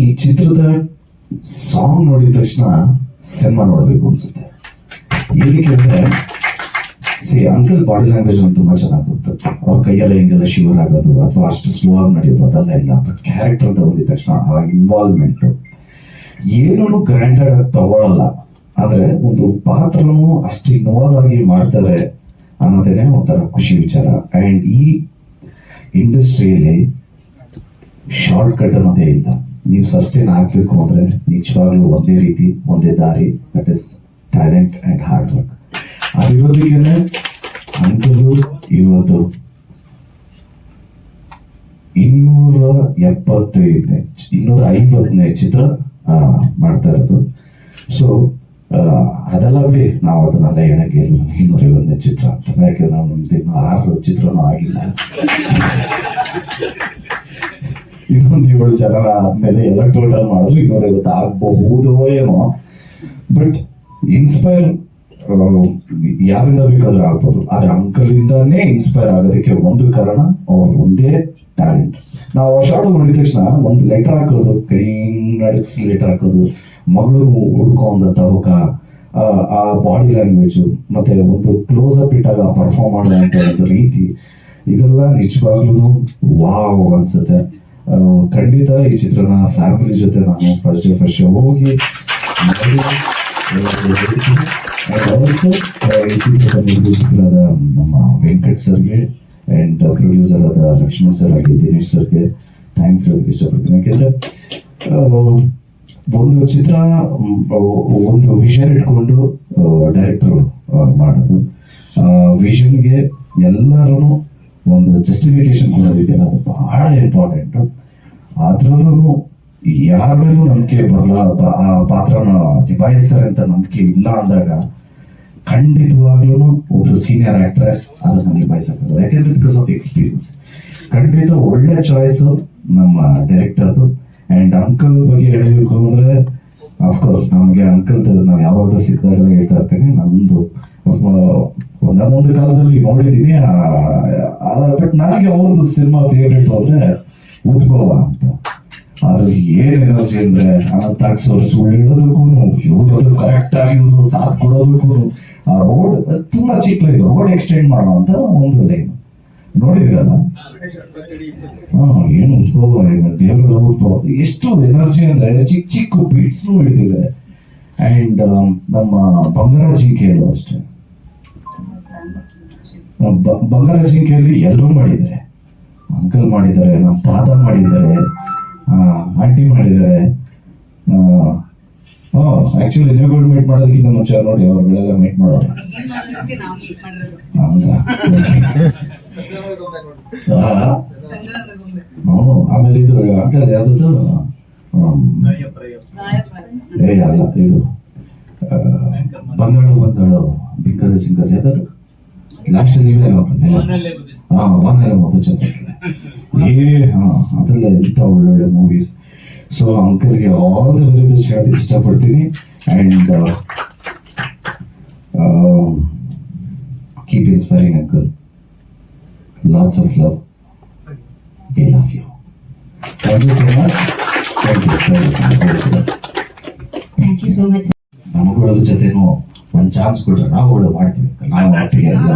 ಈ ಚಿತ್ರದ ಸಾಂಗ್ ನೋಡಿದ ತಕ್ಷಣ ಸಿನಿಮಾ ನೋಡಬೇಕು ಅನ್ಸುತ್ತೆ. ಏನಕ್ಕೆ ಅಂದ್ರೆ, ಅಂಕಲ್ ಬಾಡಿ ಲ್ಯಾಂಗ್ವೇಜ್ ಅಂತ ತುಂಬಾ ಚೆನ್ನಾಗಿ ಗೊತ್ತು. ಅವ್ರ ಕೈಯೆಲ್ಲ ಹಿಂಗೆಲ್ಲ ಶಿವರ್ ಆಗೋದು ಅಥವಾ ಅಷ್ಟು ಸ್ಲೋ ಆಗಿ ನಡೆಯೋದು ಅದೆಲ್ಲ ಇಲ್ಲ. ಬಟ್ ಕ್ಯಾರೆಕ್ಟರ್ ಅಂತ ಬಂದಿದ ತಕ್ಷಣ ಆ ಇನ್ವಾಲ್ವ್ಮೆಂಟ್ ಏನೂ ಗ್ರಾಂಟೆಡ್ ಆಗಿ ತಗೊಳ್ಳಲ್ಲ. ಆದ್ರೆ ಒಂದು ಪಾತ್ರನೂ ಅಷ್ಟು ಇನ್ವಾಲ್ವ್ ಆಗಿ ಮಾಡ್ತಾರೆ ಅನ್ನೋದೇನೆ ಒಂಥರ ಖುಷಿ ವಿಚಾರ. ಅಂಡ್ ಈ ಇಂಡಸ್ಟ್ರಿಯಲ್ಲಿ ಶಾರ್ಟ್ ಕಟ್ ಅನ್ನೋದೇ ಇಲ್ಲ. ನೀವು ಸಸ್ಟೈನ್ ಆಗ್ಬೇಕು ಅಂದ್ರೆ ನಿಜವಾಗ್ಲೂ ಒಂದೇ ರೀತಿ, ಒಂದೇ ದಾರಿ, that is talent and hard work. ಅದಿರೋದಕ್ಕೇನೆ ಅಂಕಲು ಇವತ್ತು 250ನೇ ಚಿತ್ರ ಮಾಡ್ತಾ ಇರೋದು. ಸೊ ಅದೆಲ್ಲ ಬಿಡಿ, ನಾವು ಅದನ್ನೆಲ್ಲ ಹೇಳಕ್ಕೆ ಇಲ್ಲ. 251 ಚಿತ್ರ ಅಂತ, ಯಾಕೆ ನಾವು ನಮ್ದಿನ್ನು 6 ಚಿತ್ರನೂ ಆಗಿಲ್ಲ. ಇನ್ನೊಂದು 7 ಜನ ಆದ್ಮೇಲೆ ಎಲ್ಲ ಟೋಟಲ್ ಮಾಡಿದ್ರು 250 ಆಗಬಹುದೋ ಏನೋ. ಬಟ್ ಇನ್ಸ್ಪೈರ್ ಯಾರಿಂದ ಬೇಕಾದ್ರೂ ಆಗ್ಬೋದು, ಆದ್ರೆ ಅಂಕಲ್ ಇಂದಾನೇ ಇನ್ಸ್ಪೈರ್ ಆಗೋದಕ್ಕೆ ಒಂದು ಕಾರಣ ಅವ್ರ ಒಂದೇ ಟ್ಯಾಲೆಂಟ್. ನಾವು ಶಾರ್ಟ್ ನೋಡಿದ ತಕ್ಷಣ ಒಂದು ಲೆಟರ್ ಹಾಕೋದು, ಕೈ ನಡಕ್ಸ್ ಲೆಟರ್ ಹಾಕೋದು, ಮಗಳು ಹುಡ್ಕೋ ಒಂದು ತವಕ, ಆ ಬಾಡಿ ಲ್ಯಾಂಗ್ವೇಜ್, ಮತ್ತೆ ಒಂದು ಕ್ಲೋಸ್ ಅಪ್ ಇಟ್ಟಾಗ ಪರ್ಫಾರ್ಮ್ ಮಾಡೋದಂತ ಒಂದು ರೀತಿ, ಇದೆಲ್ಲ ನಿಜವಾಗ್ಲೂ ವಾವ್ ಅನ್ಸುತ್ತೆ. ಖಂಡಿತ ಈ ಚಿತ್ರನ ಫ್ಯಾಮಿಲಿ ಜೊತೆ ನಾನು ಫಸ್ಟ್ ಶೋ ಹೋಗಿ ನೋಡಿ. ಆಲ್ಸೋ ಈ ಚಿತ್ರದ ನಿರ್ದೇಶಕರಾದ ನಮ್ಮ ವೆಂಕಟ್ ಸರ್ಗೆ ಅಂಡ್ ಪ್ರೊಡ್ಯೂಸರ್ ಆದ ಲಕ್ಷ್ಮಣ್ ಸರ್ ಆಗಿ ದಿನೇಶ್ ಸರ್ಗೆ ಥ್ಯಾಂಕ್ಸ್ ಹೇಳೋದಕ್ಕೆ ಇಷ್ಟಪಡ್ತೀನಿ. ಯಾಕೆಂದ್ರೆ ಒಂದು ಚಿತ್ರ ಒಂದು ವಿಷನ್ ಇಟ್ಕೊಂಡು ಡೈರೆಕ್ಟರ್ ಮಾಡೋದು, ವಿಷನ್ಗೆ ಎಲ್ಲರೂ ಒಂದು ಜಸ್ಟಿಫಿಕೇಶನ್ ಕೊಡೋದಿದೆಯಲ್ಲ, ಅದು ಬಹಳ ಇಂಪಾರ್ಟೆಂಟ್. ಅದ್ರಲ್ಲೂ ಯಾರ ಮೇಲೂ ನಂಬಿಕೆ ಬರಲ್ಲ, ಆ ಪಾತ್ರನ ನಿಭಾಯಿಸ್ತಾರೆ ಅಂತ ನಂಬಿಕೆ ಇಲ್ಲ ಅಂದಾಗ ಖಂಡಿತವಾಗ್ಲೂ ಒಬ್ಬರು ಸೀನಿಯರ್ ಆಕ್ಟರ್ ಅದನ್ನ ನಿಭಾಯಿಸಕ್ಕಾಗಲ್ಲ. ಯಾಕೆಂದ್ರೆ ಬಿಕಾಸ್ ಆಫ್ ಎಕ್ಸ್ಪೀರಿಯನ್ಸ್. ಖಂಡಿತ ಒಳ್ಳೆ ಚಾಯ್ಸ್ ನಮ್ಮ ಡೈರೆಕ್ಟರ್ದು. ಅಂಡ್ ಅಂಕಲ್ ಬಗ್ಗೆ ಹೇಳಬೇಕು ಅಂದ್ರೆ ಅಫ್ಕೋರ್ಸ್ ನಮಗೆ ಅಂಕಲ್ ನಾವು ಯಾವಾಗಲೂ ಸಿಕ್ಕಾಗಲೇ ಹೇಳ್ತಾ ಇರ್ತೀನಿ, ನಮ್ದು ಒಂದೊಂದು ಕಾಲದಲ್ಲಿ ನೋಡಿದ್ದೀನಿ. ಬಟ್ ನನಗೆ ಅವ್ರದ್ದು ಸಿನಿಮಾ ಫೇವ್ರೇಟ್ ಅಂದ್ರೆ ಉದ್ಭವ ಅಂತ. ಅದ್ರಲ್ಲಿ ಏನ್ ಎನರ್ಜಿ ಅಂದ್ರೆ ಅನಂತಾಗ್ ಸುಳ್ಳು ಹೇಳೋದಕ್ಕೂ, ಇವ್ರದ್ದು ಕರೆಕ್ಟ್ ಆಗಿ ಇವ್ರದ್ದು ಸಾಥ್ ಕೊಡೋದಕ್ಕೂ, ಆ ರೋಡ್ ತುಂಬಾ ಚಿಕ್ಕ ಲೈನ್, ರೋಡ್ ಎಕ್ಸ್ಟೆಂಡ್ ಮಾಡೋ ಅಂತ ಒಂದು ಲೈನ್ ನೋಡಿದಿರಲ್ಲ. ಏನು ಉದ್ಭವ, ದೇವರ ಉದ್ಭವ, ಎಷ್ಟು ಎನರ್ಜಿ ಅಂದ್ರೆ ಚಿಕ್ಕ ಚಿಕ್ಕ ಬೀಟ್ಸ್ ಹಿಡಿದಿದೆ. ಅಂಡ್ ನಮ್ಮ ಬಂಗಾರ ಜಿಂಕೆಯಲ್ಲೂ ಅಷ್ಟೇ, ಬಂಗಾರ ಜಿಂಕೆಯಲ್ಲಿ ಎಲ್ಲರೂ ಮಾಡಿದ್ದಾರೆ. ಅಂಕಲ್ ಮಾಡಿದ್ದಾರೆ, ನಮ್ಮ ತಾತ ಮಾಡಿದ್ದಾರೆ, ಆಂಟಿ ಮಾಡಿದ್ದಾರೆ. ಆಕ್ಚುಲಿ ನೀವುಗಳು ಮೀಟ್ ಮಾಡೋದಕ್ಕಿಂತ ಮುಂಚೆ ನೋಡಿ ಅವ್ರುಗಳೆಲ್ಲ ಮೀಟ್ ಮಾಡೋರು. ಆಮೇಲೆ ಇದು ಅಂಕಲ್ ಯಾವ್ದು ಅಲ್ಲ, ಇದು ಬಂಗಾಳು ಬಿಕ್ಕದ ಸಿಂಗರ್ ಯಾವ್ದು ಲಾಸ್ಟ್ ನೀವೇ ಒಂದೆಲ್ಲ ಮೊದಲು ಚಂದ್ರ ಅದೆಲ್ಲ ಇಂಥ ಒಳ್ಳೊಳ್ಳೆ ಮೂವೀಸ್. ಸೊ ಅಂಕಲ್ಗೆ ಆಲ್ ದ ವೆರಿ ಬೆಸ್ಟ್ ಹೇಳೋದಕ್ಕೆ ಇಷ್ಟಪಡ್ತೀನಿ. And keep inspiring uncle. Lots of love. We love you. Thank you so much. Thank you. Thank you so much. ನಮಗಳ ಜೊತೆನೂ ಒಂದು ಚಾನ್ಸ್ ಕೊಟ್ರೆ ನಾವುಗಳು ಮಾಡ್ತೀವಿ. ನಾವು ಒಟ್ಟಿಗೆ ಎಲ್ಲ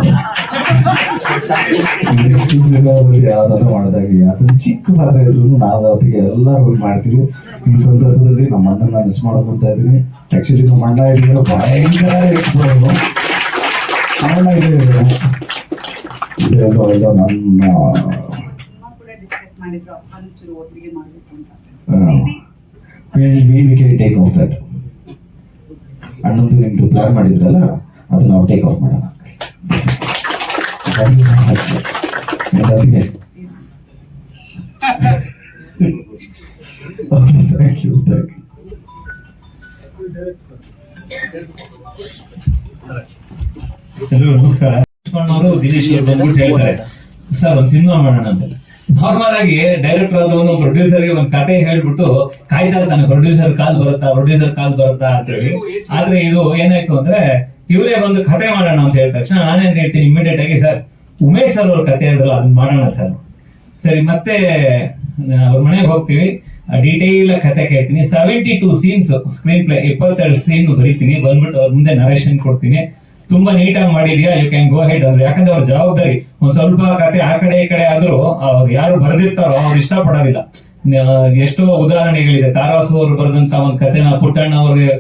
ಯಾವ್ದಾದ್ರು ಮಾಡಿದಾಗ ಯಾವ್ದು ಚಿಕ್ಕ ಪಾತ್ರ ಇದ್ರು ನಾವು ಅವತ್ತಿಗೆ ಎಲ್ಲರೂ ಮಾಡ್ತೀವಿ. ಈ ಸಂದರ್ಭದಲ್ಲಿ ನಮ್ಮ ಅಣ್ಣನ ಮಿಸ್ ಮಾಡ್ಕೊತಾ ಇದೀನಿ. ಆಕ್ಚುಲಿ ನಮ್ಮ ಅಣ್ಣ ಇದೆಯಲ್ಲ ಭಯಂಕರ ಎಕ್ಸ್ಪ್ಲೋರ್ ಅಣ್ಣ ಇದೆಲ್ಲ ನನ್ನ ಟೇಕ್ ಆಫ್ ದಟ್. ಅಣ್ಣಂದು ನಿಮ್ದು ಪ್ಲಾನ್ ಮಾಡಿದ್ರಲ್ಲ, ಅದು ನಾವು ಟೇಕ್ ಆಫ್ ಮಾಡೋಣ. Thank you. ಎಲ್ಲರಿಗೂ ನಮಸ್ಕಾರ. ಅವರು ದಿನೇಶ್ ಅವರು ಬಂದ್ಬಿಟ್ಟು ಹೇಳ್ತಾರೆ ಸರ್ ಒಂದು ಸಿನಿಮಾ ಮಾಡೋಣ ಅಂತ. ನಾರ್ಮಲ್ ಆಗಿ ಡೈರೆಕ್ಟರ್ ಆದವನು ಪ್ರೊಡ್ಯೂಸರ್ಗೆ ಒಂದು ಕತೆ ಹೇಳ್ಬಿಟ್ಟು ಕಾಯ್ತಾ ಇರ್ತಾನೆ, ಪ್ರೊಡ್ಯೂಸರ್ ಕಾಲ್ ಬರುತ್ತಾ ಅಂತ ಹೇಳಿ. ಆದ್ರೆ ಇದು ಏನಾಯ್ತು ಅಂದ್ರೆ ಇವರೇ ಬಂದು ಕತೆ ಮಾಡೋಣ ಅಂತ ಹೇಳಿದ ತಕ್ಷಣ ನಾನೇನ್ ಹೇಳ್ತೀನಿ ಇಮಿಡಿಯೇಟ್ ಆಗಿ, ಸರ್ ಉಮೇಶ್ ಸರ್ ಅವ್ರ ಕತೆ ಹೇಳಿದ್ರಲ್ಲ ಅದನ್ನ ಮಾಡೋಣ ಸರ್. ಸರಿ, ಮತ್ತೆ ಅವ್ರ ಮನೆಗೆ ಹೋಗ್ತೀವಿ, ಡೀಟೇಲ್ ಕತೆ ಕೇಳ್ತೀನಿ. 72 ಸೀನ್ಸ್ ಸ್ಕ್ರೀನ್ ಪ್ಲೇ, 22 ಸೀನ್ ಬರೀತೀನಿ. ಬಂದ್ಬಿಟ್ಟು ಅವ್ರ ಮುಂದೆ ನರೇಶನ್ ಕೊಡ್ತೀನಿ. ತುಂಬಾ ನೀಟಾಗಿ ಮಾಡಿದ್ಯಾ, ಯು ಕ್ಯಾನ್ ಗೋ ಹೆಡ್ ಅಂದ್ರೆ. ಯಾಕಂದ್ರೆ ಅವ್ರ ಜವಾಬ್ದಾರಿ. ಒಂದ್ ಸ್ವಲ್ಪ ಕತೆ ಆ ಕಡೆ ಈ ಕಡೆ ಆದ್ರೂ ಅವ್ರು ಯಾರು ಬರೆದಿರ್ತಾರೋ ಅವ್ರು ಇಷ್ಟ ಪಡೋದಿಲ್ಲ. ಎಷ್ಟೋ ಉದಾಹರಣೆಗಳಿದೆ. ತಾರಾಸು ಅವ್ರು ಬರೆದಂತ ಒಂದ್ ಕತೆನ ಪುಟ್ಟಣ್ಣ ಅವ್ರಿಗೆ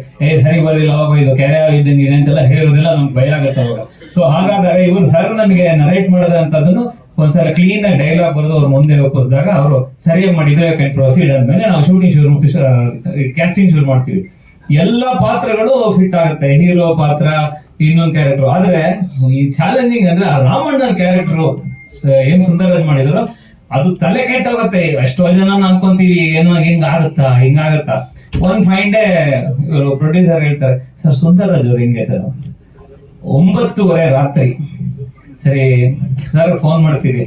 ಸರಿ ಬರಲಿಲ್ಲ, ಅವಾಗ ಇದು ಕೆರೆ ಆಗಿದ್ದಂಗೆ ಅಂತೆಲ್ಲ ಹೇಳಿರೋದಿಲ್ಲ, ನಮ್ಗೆ ಭಯ ಆಗುತ್ತೆ ಅವಾಗ. ಸೊ ಹಾಗಾದಾಗ ಇವ್ರು ಸರ್ ನನಗೆ ನರೇಟ್ ಮಾಡೋದಂತದನ್ನು ಒಂದ್ಸಲ ಕ್ಲೀನ್ ಆಗಿ ಡೈಲಾಗ್ ಬರೆದು ಅವ್ರ ಮುಂದೆ ಒಪ್ಪಿಸಿದಾಗ ಅವರು ಸರಿಯಾಗಿ ಮಾಡಿದ್ರೆ ಕ್ಯಾನ್ ಪ್ರೊಸೀಡ್ ಅಂದ್ಮೇಲೆ ನಾವು ಶೂಟಿಂಗ್ ಕ್ಯಾಸ್ಟಿಂಗ್ ಶುರು ಮಾಡ್ತೀವಿ. ಎಲ್ಲಾ ಪಾತ್ರಗಳು ಫಿಟ್ ಆಗುತ್ತೆ. ಹೀರೋ ಪಾತ್ರ, ಇನ್ನೊಂದು ಕ್ಯಾರೆಕ್ಟರ್. ಆದ್ರೆ ಈ ಚಾಲೆಂಜಿಂಗ್ ಅಂದ್ರೆ ಆ ರಾಮಣ್ಣನ ಕ್ಯಾರೆಕ್ಟರ್ ಏನ್ ಸುಂದರವಾಗಿ ಮಾಡಿದ್ರು ಅದು ತಲೆ ಕೆಟ್ಟೋಗತ್ತೆ. ಎಷ್ಟೋ ಜನ ಅನ್ಕೊಂತೀವಿ ಏನೋ ಹಿಂಗಾಗತ್ತಾ. ಒಂದ್ ಫೈನ್ ಡೇ ಇವರು ಪ್ರೊಡ್ಯೂಸರ್ ಹೇಳ್ತಾರೆ, ಸರ್ ಸುಂದರರಾಜ್ ಅವ್ರು ಹಿಂಗೆ ಸರ್ 9:30 ರಾತ್ರಿ, ಸರಿ ಸರ್ ಫೋನ್ ಮಾಡ್ತೀವಿ,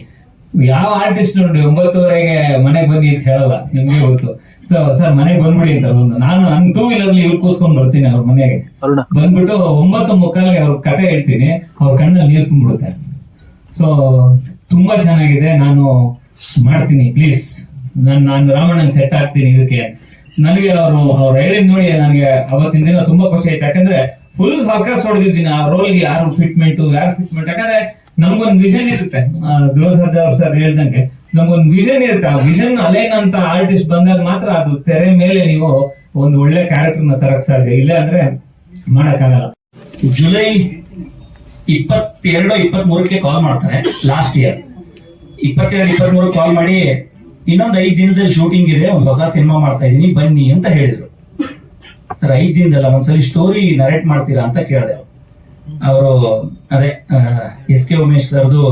ಯಾವ ಆರ್ಟಿಸ್ಟ್ ನೋಡಿ 9:30ಗೆ ಮನೆಗೆ ಬನ್ನಿ ಅಂತ ಹೇಳಲ್ಲ, ನಿಮ್ಗೆ ಗೊತ್ತು. ಸೊ ಸರ್ ಮನೆಗೆ ಬಂದ್ಬಿಡಿ ಅಂತ ಒಂದು ನಾನು ನನ್ನ 2 ವೀಲರ್ಲಿ ಇವ್ರು ಕೂಸ್ಕೊಂಡ್ ಬರ್ತೀನಿ ಅವ್ರ ಮನೆಗೆ, ಬಂದ್ಬಿಟ್ಟು 9:45ಗೆ ಅವ್ರ ಕತೆ ಹೇಳ್ತೀನಿ, ಅವ್ರ ಕಣ್ಣಲ್ಲಿ ನೀರು ತುಂಬಿಡುತ್ತೆ. ಸೊ ತುಂಬಾ ಚೆನ್ನಾಗಿದೆ, ನಾನು ಮಾಡ್ತೀನಿ ಪ್ಲೀಸ್, ನಾನು ರಾಮಣ್ಣನ್ ಸೆಟ್ ಆಗ್ತೀನಿ ಇದಕ್ಕೆ. ನನಗೆ ಅವ್ರು ಹೇಳಿದ್ ನೋಡಿ ನನಗೆ ಅವತ್ತಿನ ದಿನ ತುಂಬಾ ಖುಷಿ ಆಯ್ತು. ಯಾಕಂದ್ರೆ ಫುಲ್ ಸರ್ಕಸ್ ಹೊಡೆದಿದ್ದೀನಿ ಆ ರೋಲ್ಗೆ, ಯಾರು ಫಿಟ್ಮೆಂಟ್. ಯಾಕಂದ್ರೆ ನಮ್ಗೊಂದು ವಿಷನ್ ಇರುತ್ತೆ, ಧ್ರುವ ಸರ್ಜಾ ಅವ್ರು ಸರ್ ಹೇಳ್ದಂಗೆ ನಮ್ಗೊಂದು ವಿಷನ್ ಇರುತ್ತೆ. ಆ ವಿಷನ್ ಅಲೈನ್ ಅಂತ ಆರ್ಟಿಸ್ಟ್ ಬಂದಾಗ ಮಾತ್ರ ಅದು ತೆರೆ ಮೇಲೆ ನೀವು ಒಂದು ಒಳ್ಳೆ ಕ್ಯಾರೆಕ್ಟರ್ನ ತರಕ್ ಸಾಧ್ಯ, ಇಲ್ಲ ಅಂದ್ರೆ ಮಾಡಕ್ಕಾಗಲ್ಲ. ಜುಲೈ 22-23ಕ್ಕೆ ಕಾಲ್ ಮಾಡ್ತಾರೆ ಲಾಸ್ಟ್ ಇಯರ್. 22-23 ಕಾಲ್ ಮಾಡಿ ಇನ್ನೊಂದು 5 ದಿನದಲ್ಲಿ ಶೂಟಿಂಗ್ ಇದೆ, ಒಂದು ಹೊಸ ಸಿನಿಮಾ ಮಾಡ್ತಾ ಇದೀನಿ ಬನ್ನಿ ಅಂತ ಹೇಳಿದ್ರು. ಸರ್ 5 ದಿನದಲ್ಲ, ಒಂದ್ಸಲಿ ಸ್ಟೋರಿ ನರೇಟ್ ಮಾಡ್ತೀರಾ ಅಂತ ಕೇಳಿದೆ. ಅವರು ಅದೇ SK ಉಮೇಶ್ ಸರ್ದು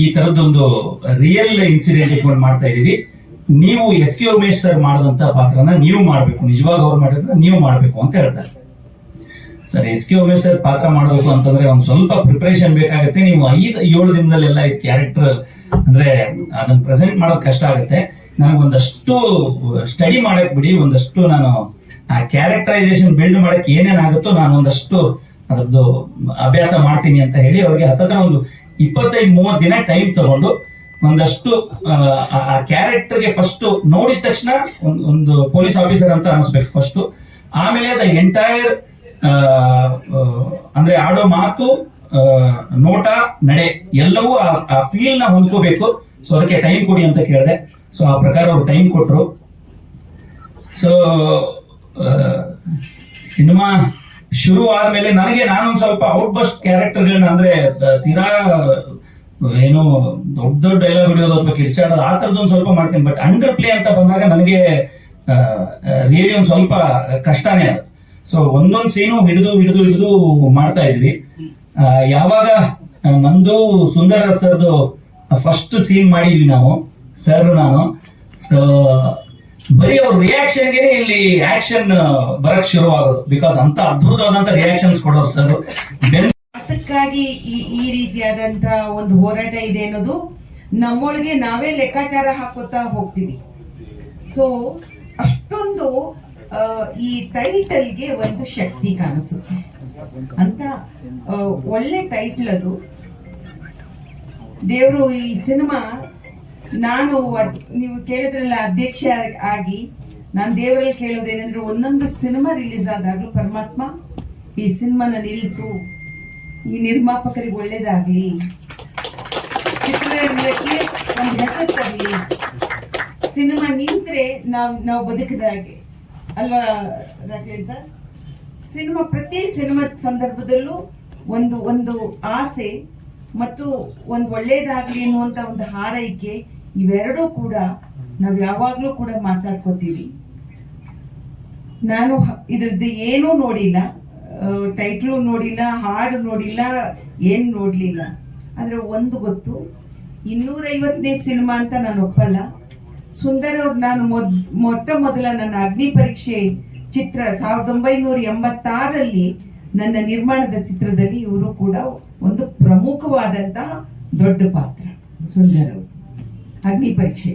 ಈ ತರದೊಂದು ರಿಯಲ್ ಇನ್ಸಿಡೆಂಟ್ ಇಟ್ಕೊಂಡು ಮಾಡ್ತಾ ಇದೀವಿ, ನೀವು SK ಉಮೇಶ್ ಸರ್ ಮಾಡಿದಂತ ಪಾತ್ರನ ನೀವು ಮಾಡ್ಬೇಕು, ನಿಜವಾಗ ಅವ್ರು ಮಾಡಿದ್ರೆ ನೀವು ಮಾಡ್ಬೇಕು ಅಂತ ಹೇಳ್ತಾರೆ. ಸರ್ SK ಉಮೇಶ್ ಸರ್ ಪಾತ್ರ ಮಾಡಬೇಕು ಅಂತಂದ್ರೆ ಒಂದ್ ಸ್ವಲ್ಪ ಪ್ರಿಪರೇಷನ್ ಬೇಕಾಗುತ್ತೆ. ನೀವು 5-7 ದಿನದಲ್ಲೆಲ್ಲ ಈ ಕ್ಯಾರೆಕ್ಟರ್ ಅಂದ್ರೆ ಅದನ್ನ ಪ್ರೆಸೆಂಟ್ ಮಾಡೋದು ಕಷ್ಟ ಆಗುತ್ತೆ. ನನಗೊಂದಷ್ಟು ಸ್ಟಡಿ ಮಾಡಕ್ ಬಿಡಿ, ಒಂದಷ್ಟು ನಾನು ಆ ಕ್ಯಾರೆಕ್ಟರೈಸೇಷನ್ ಬಿಲ್ಡ್ ಮಾಡಕ್ ಏನೇನಾಗುತ್ತೋ ನಾನು ಒಂದಷ್ಟು ಅದರದ್ದು ಅಭ್ಯಾಸ ಮಾಡ್ತೀನಿ ಅಂತ ಹೇಳಿ ಅವ್ರಿಗೆ ಹತ್ತಿರ ಒಂದು 25-30 ದಿನ ಟೈಮ್ ತಗೊಂಡು ಒಂದಷ್ಟು ಆ ಕ್ಯಾರೆಕ್ಟರ್ಗೆ ಫಸ್ಟ್ ನೋಡಿದ ತಕ್ಷಣ ಒಂದು ಪೊಲೀಸ್ ಆಫೀಸರ್ ಅಂತ ಅನಿಸ್ಬೇಕು ಫಸ್ಟ್. ಆಮೇಲೆ ದ ಎಂಟೈರ್ ಅಂದ್ರೆ ಆಡೋ ಮಾತು, ನೋಟ, ನಡೆ ಎಲ್ಲವೂ ಆ ಫೀಲ್ ನ ಹೊಂದ್ಕೋಬೇಕು. ಸೊ ಅದಕ್ಕೆ ಟೈಮ್ ಕೊಡಿ ಅಂತ ಕೇಳಿದೆ. ಸೊ ಆ ಪ್ರಕಾರ ಅವ್ರು ಟೈಮ್ ಕೊಟ್ರು. ಸೊ ಸಿನಿಮಾ ಶುರು ಆದ್ಮೇಲೆ ನಾನೊಂದ್ ಸ್ವಲ್ಪ ಔಟ್ ಬಸ್ಟ್ ಕ್ಯಾರೆಕ್ಟರ್ಗಳನ್ನ ಅಂದ್ರೆ ತೀರಾ ಏನು ದೊಡ್ಡ ಡೈಲಾಗ್ ಹೊಡಿಯೋದು ಅಥವಾ ಕಿರ್ಚಾಡೋದು ಆ ತರದೊಂದು ಸ್ವಲ್ಪ ಮಾಡ್ತೀನಿ. ಬಟ್ ಅಂಡರ್ ಪ್ಲೇ ಅಂತ ಬಂದಾಗ ನನಗೆ ರಿಯಲಿ ಒಂದ್ ಸ್ವಲ್ಪ ಕಷ್ಟನೇ ಅದು. ಸೊ ಒಂದೊಂದು ಸೀನು ಹಿಡಿದು ಮಾಡ್ತಾ ಇದ್ವಿ. ಯಾವಾಗ ನಂದು ಸುಂದರ ಸರ್ದು ಫಸ್ಟ್ ಸೀನ್ ಮಾಡಿದ್ವಿ ನಾವು, ಸರ್ ನಾನು. ಸೊ ಬರೀ ಅವ್ರ ರಿಯಾಕ್ಷನ್ಗೆ ಇಲ್ಲಿ ಆಕ್ಷನ್ ಬರಕ್ ಶುರು ಆಗೋದು, ಬಿಕಾಸ್ ಅಂತ ಅದ್ಭುತವಾದಂತ ರಿಯಾಕ್ಷನ್ಸ್ ಕೊಡೋರು ಸರ್. ಅದಕ್ಕಾಗಿ ಈ ರೀತಿಯಾದಂತ ಒಂದು ಹೋರಾಟ ಇದೆ ಅನ್ನೋದು ನಮ್ಮೊಳಗೆ ನಾವೇ ಲೆಕ್ಕಾಚಾರ ಹಾಕೋತಾ ಹೋಗ್ತೀವಿ. ಸೊ ಅಷ್ಟೊಂದು ಈ ಟೈಟಲ್ಗೆ ಒಂದು ಶಕ್ತಿ ಕಾಣಿಸುತ್ತೆ ಅಂತ ಒಳ್ಳೆ ಟೈಟಲ್ ಅದು. ದೇವರು ಈ ಸಿನಿಮಾ ನಾನು ನೀವು ಕೇಳಿದ್ರಲ್ಲ ಅಧ್ಯಕ್ಷ ಆಗಿ ನಾನು ದೇವರಲ್ಲಿ ಕೇಳೋದೇನೆಂದ್ರೆ ಒಂದೊಂದು ಸಿನಿಮಾ ರಿಲೀಸ್ ಆದಾಗ್ಲೂ ಪರಮಾತ್ಮ ಈ ಸಿನಿಮಾನ ನಿಲ್ಲಿಸು, ಈ ನಿರ್ಮಾಪಕರಿಗೆ ಒಳ್ಳೇದಾಗ್ಲಿ, ಚಿತ್ರರಂಗಕ್ಕೆ ಒಂದು ಹೆಸರು ತರಲಿ, ಸಿನಿಮಾ ನಿಂತ್ರೆ ನಾವು ಬದುಕಿದ ಹಾಗೆ ಅಲ್ವಾ ರಾಕೇಶ್ ಸರ್? ಪ್ರತಿ ಸಿನಿಮಾದ ಸಂದರ್ಭದಲ್ಲೂ ಒಂದು ಆಸೆ ಮತ್ತು ಒಂದು ಒಳ್ಳೇದಾಗ್ಲಿ ಅನ್ನುವಂತ ಒಂದು ಹಾರೈಕೆ, ಇವೆರಡೂ ಕೂಡ ನಾವು ಯಾವಾಗ್ಲೂ ಕೂಡ ಮಾತಾಡ್ಕೋತೀವಿ. ನಾನು ಇದ್ರದ್ದು ಏನೂ ನೋಡಿಲ್ಲ, ಟೈಟ್ಲು ನೋಡಿಲ್ಲ, ಹಾಡು ನೋಡಿಲ್ಲ, ಏನ್ ನೋಡ್ಲಿಲ್ಲ. ಆದ್ರೆ ಒಂದು ಗೊತ್ತು, 250ನೇ ಸಿನಿಮಾ ಅಂತ ನಾನು ಒಪ್ಪಲ್ಲ. ಸುಂದರ್ ಅವ್ರು ನಾನು ಮೊಟ್ಟ ಮೊದಲ ನನ್ನ ಅಗ್ನಿ ಪರೀಕ್ಷೆ ಚಿತ್ರ 1986ರಲ್ಲಿ ನನ್ನ ನಿರ್ಮಾಣದ ಚಿತ್ರದಲ್ಲಿ ಇವರು ಕೂಡ ಒಂದು ಪ್ರಮುಖವಾದಂತಹ ದೊಡ್ಡ ಪಾತ್ರ ಸುಂದರ್ ಅವರು, ಅಗ್ನಿ ಪರೀಕ್ಷೆ.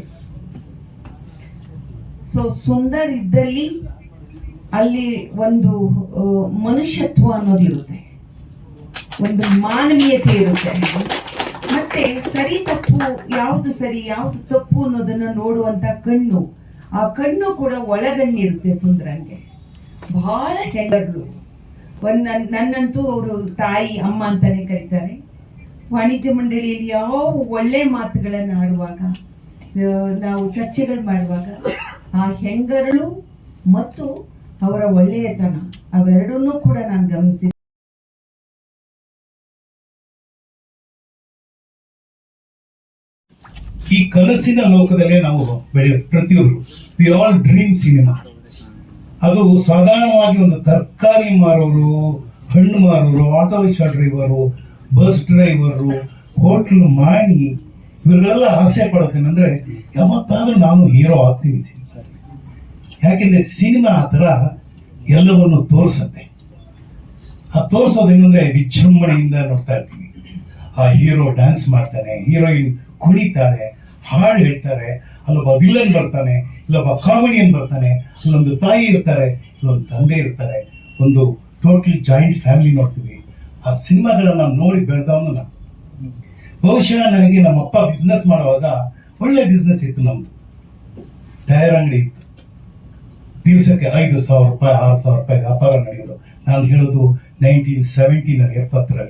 ಸೊ ಸುಂದರ್ ಇದ್ದಲ್ಲಿ ಅಲ್ಲಿ ಒಂದು ಮನುಷ್ಯತ್ವ ಅನ್ನೋದಿರುತ್ತೆ, ಒಂದು ಮಾನವೀಯತೆ ಇರುತ್ತೆ. ಮತ್ತೆ ಸರಿ ತಪ್ಪು, ಯಾವುದು ಸರಿ ಯಾವುದು ತಪ್ಪು ಅನ್ನೋದನ್ನ ನೋಡುವಂತ ಕಣ್ಣು, ಆ ಕಣ್ಣು ಕೂಡ ಒಳಗಣ್ಣಿರುತ್ತೆ ಸುಂದರಂಗೆ. ಬಹಳ ಹೆಂಡರು, ನನ್ನಂತೂ ಅವರು ತಾಯಿ ಅಮ್ಮ ಅಂತಾನೆ ಕರೀತಾರೆ. ವಾಣಿಜ್ಯ ಮಂಡಳಿಯಲ್ಲಿ ಯಾವ ಒಳ್ಳೆ ಮಾತುಗಳನ್ನ ಆಡುವಾಗ, ನಾವು ಚರ್ಚೆಗಳು ಮಾಡುವಾಗ ಆ ಹೆಂಗರಳು ಮತ್ತು ಅವರ ಒಳ್ಳೆಯತನ ಅವೆರಡನ್ನೂ ಕೂಡ ನಾನು ಗಮನಿಸಿ. ಈ ಕನಸಿನ ಲೋಕದಲ್ಲೇ ನಾವು ಬೆಳೆಯೋದು ಪ್ರತಿಯೊಬ್ರು. We all dream cinema. ಅದು ಸಾಧಾರಣವಾಗಿ ಒಂದು ತರಕಾರಿ ಮಾರೋರು, ಹಣ್ಣು ಮಾರೋರು, auto rickshaw driver, bus driver, hotel ಮಾಣಿ, ಇವರೆಲ್ಲ ಆಸೆ ಪಡುತ್ತೇನೆ ಅಂದ್ರೆ ಯಾವತ್ತಾದ್ರೂ ನಾನು ಹೀರೋ ಆಗ್ತೀನಿ ಸಿನಿಮಾ. ಯಾಕೆಂದ್ರೆ ಸಿನಿಮಾ ಆ ಥರ ಎಲ್ಲವನ್ನು ತೋರಿಸುತ್ತೆ. ಆ ತೋರಿಸೋದೇನಂದ್ರೆ ವಿಜೃಂಭಣೆಯಿಂದ ನೋಡ್ತಾ ಇರ್ತೀವಿ. ಆ ಹೀರೋ ಡ್ಯಾನ್ಸ್ ಮಾಡ್ತಾನೆ, ಹೀರೋಯಿನ್ ಕುಣಿತಾಳೆ, ಹಾಡು ಹೇಳ್ತಾರೆ, ಅಲ್ಲೊಬ್ಬ ವಿಲನ್ ಬರ್ತಾನೆ, ಇಲ್ಲೊಬ್ಬ ಕಾಮಿಡಿಯನ್ ಬರ್ತಾನೆ, ಅಲ್ಲೊಂದು ತಾಯಿ ಇರ್ತಾರೆ, ಇಲ್ಲೊಂದು ತಂದೆ ಇರ್ತಾರೆ, ಒಂದು ಟೋಟಲ್ ಜಾಯಿಂಟ್ ಫ್ಯಾಮಿಲಿ ನೋಡ್ತೀವಿ. ಆ ಸಿನಿಮಾಗಳನ್ನ ನೋಡಿ ಬೆಳೆದವನು ನಾನು. ಬಹುಶಃ ನನಗೆ ನಮ್ಮಪ್ಪ ಬಿಸ್ನೆಸ್ ಮಾಡುವಾಗ ಒಳ್ಳೆ ಬಿಸ್ನೆಸ್ ಇತ್ತು. ನಮ್ದು ಟೈರ್ ಅಂಗಡಿ ಇತ್ತು. ದಿವಸಕ್ಕೆ 5,000 ರೂಪಾಯಿ 6,000 ರೂಪಾಯಿ ವ್ಯಾಪಾರ ನಡೆಯೋದು. ನಾನು ಹೇಳೋದು 1970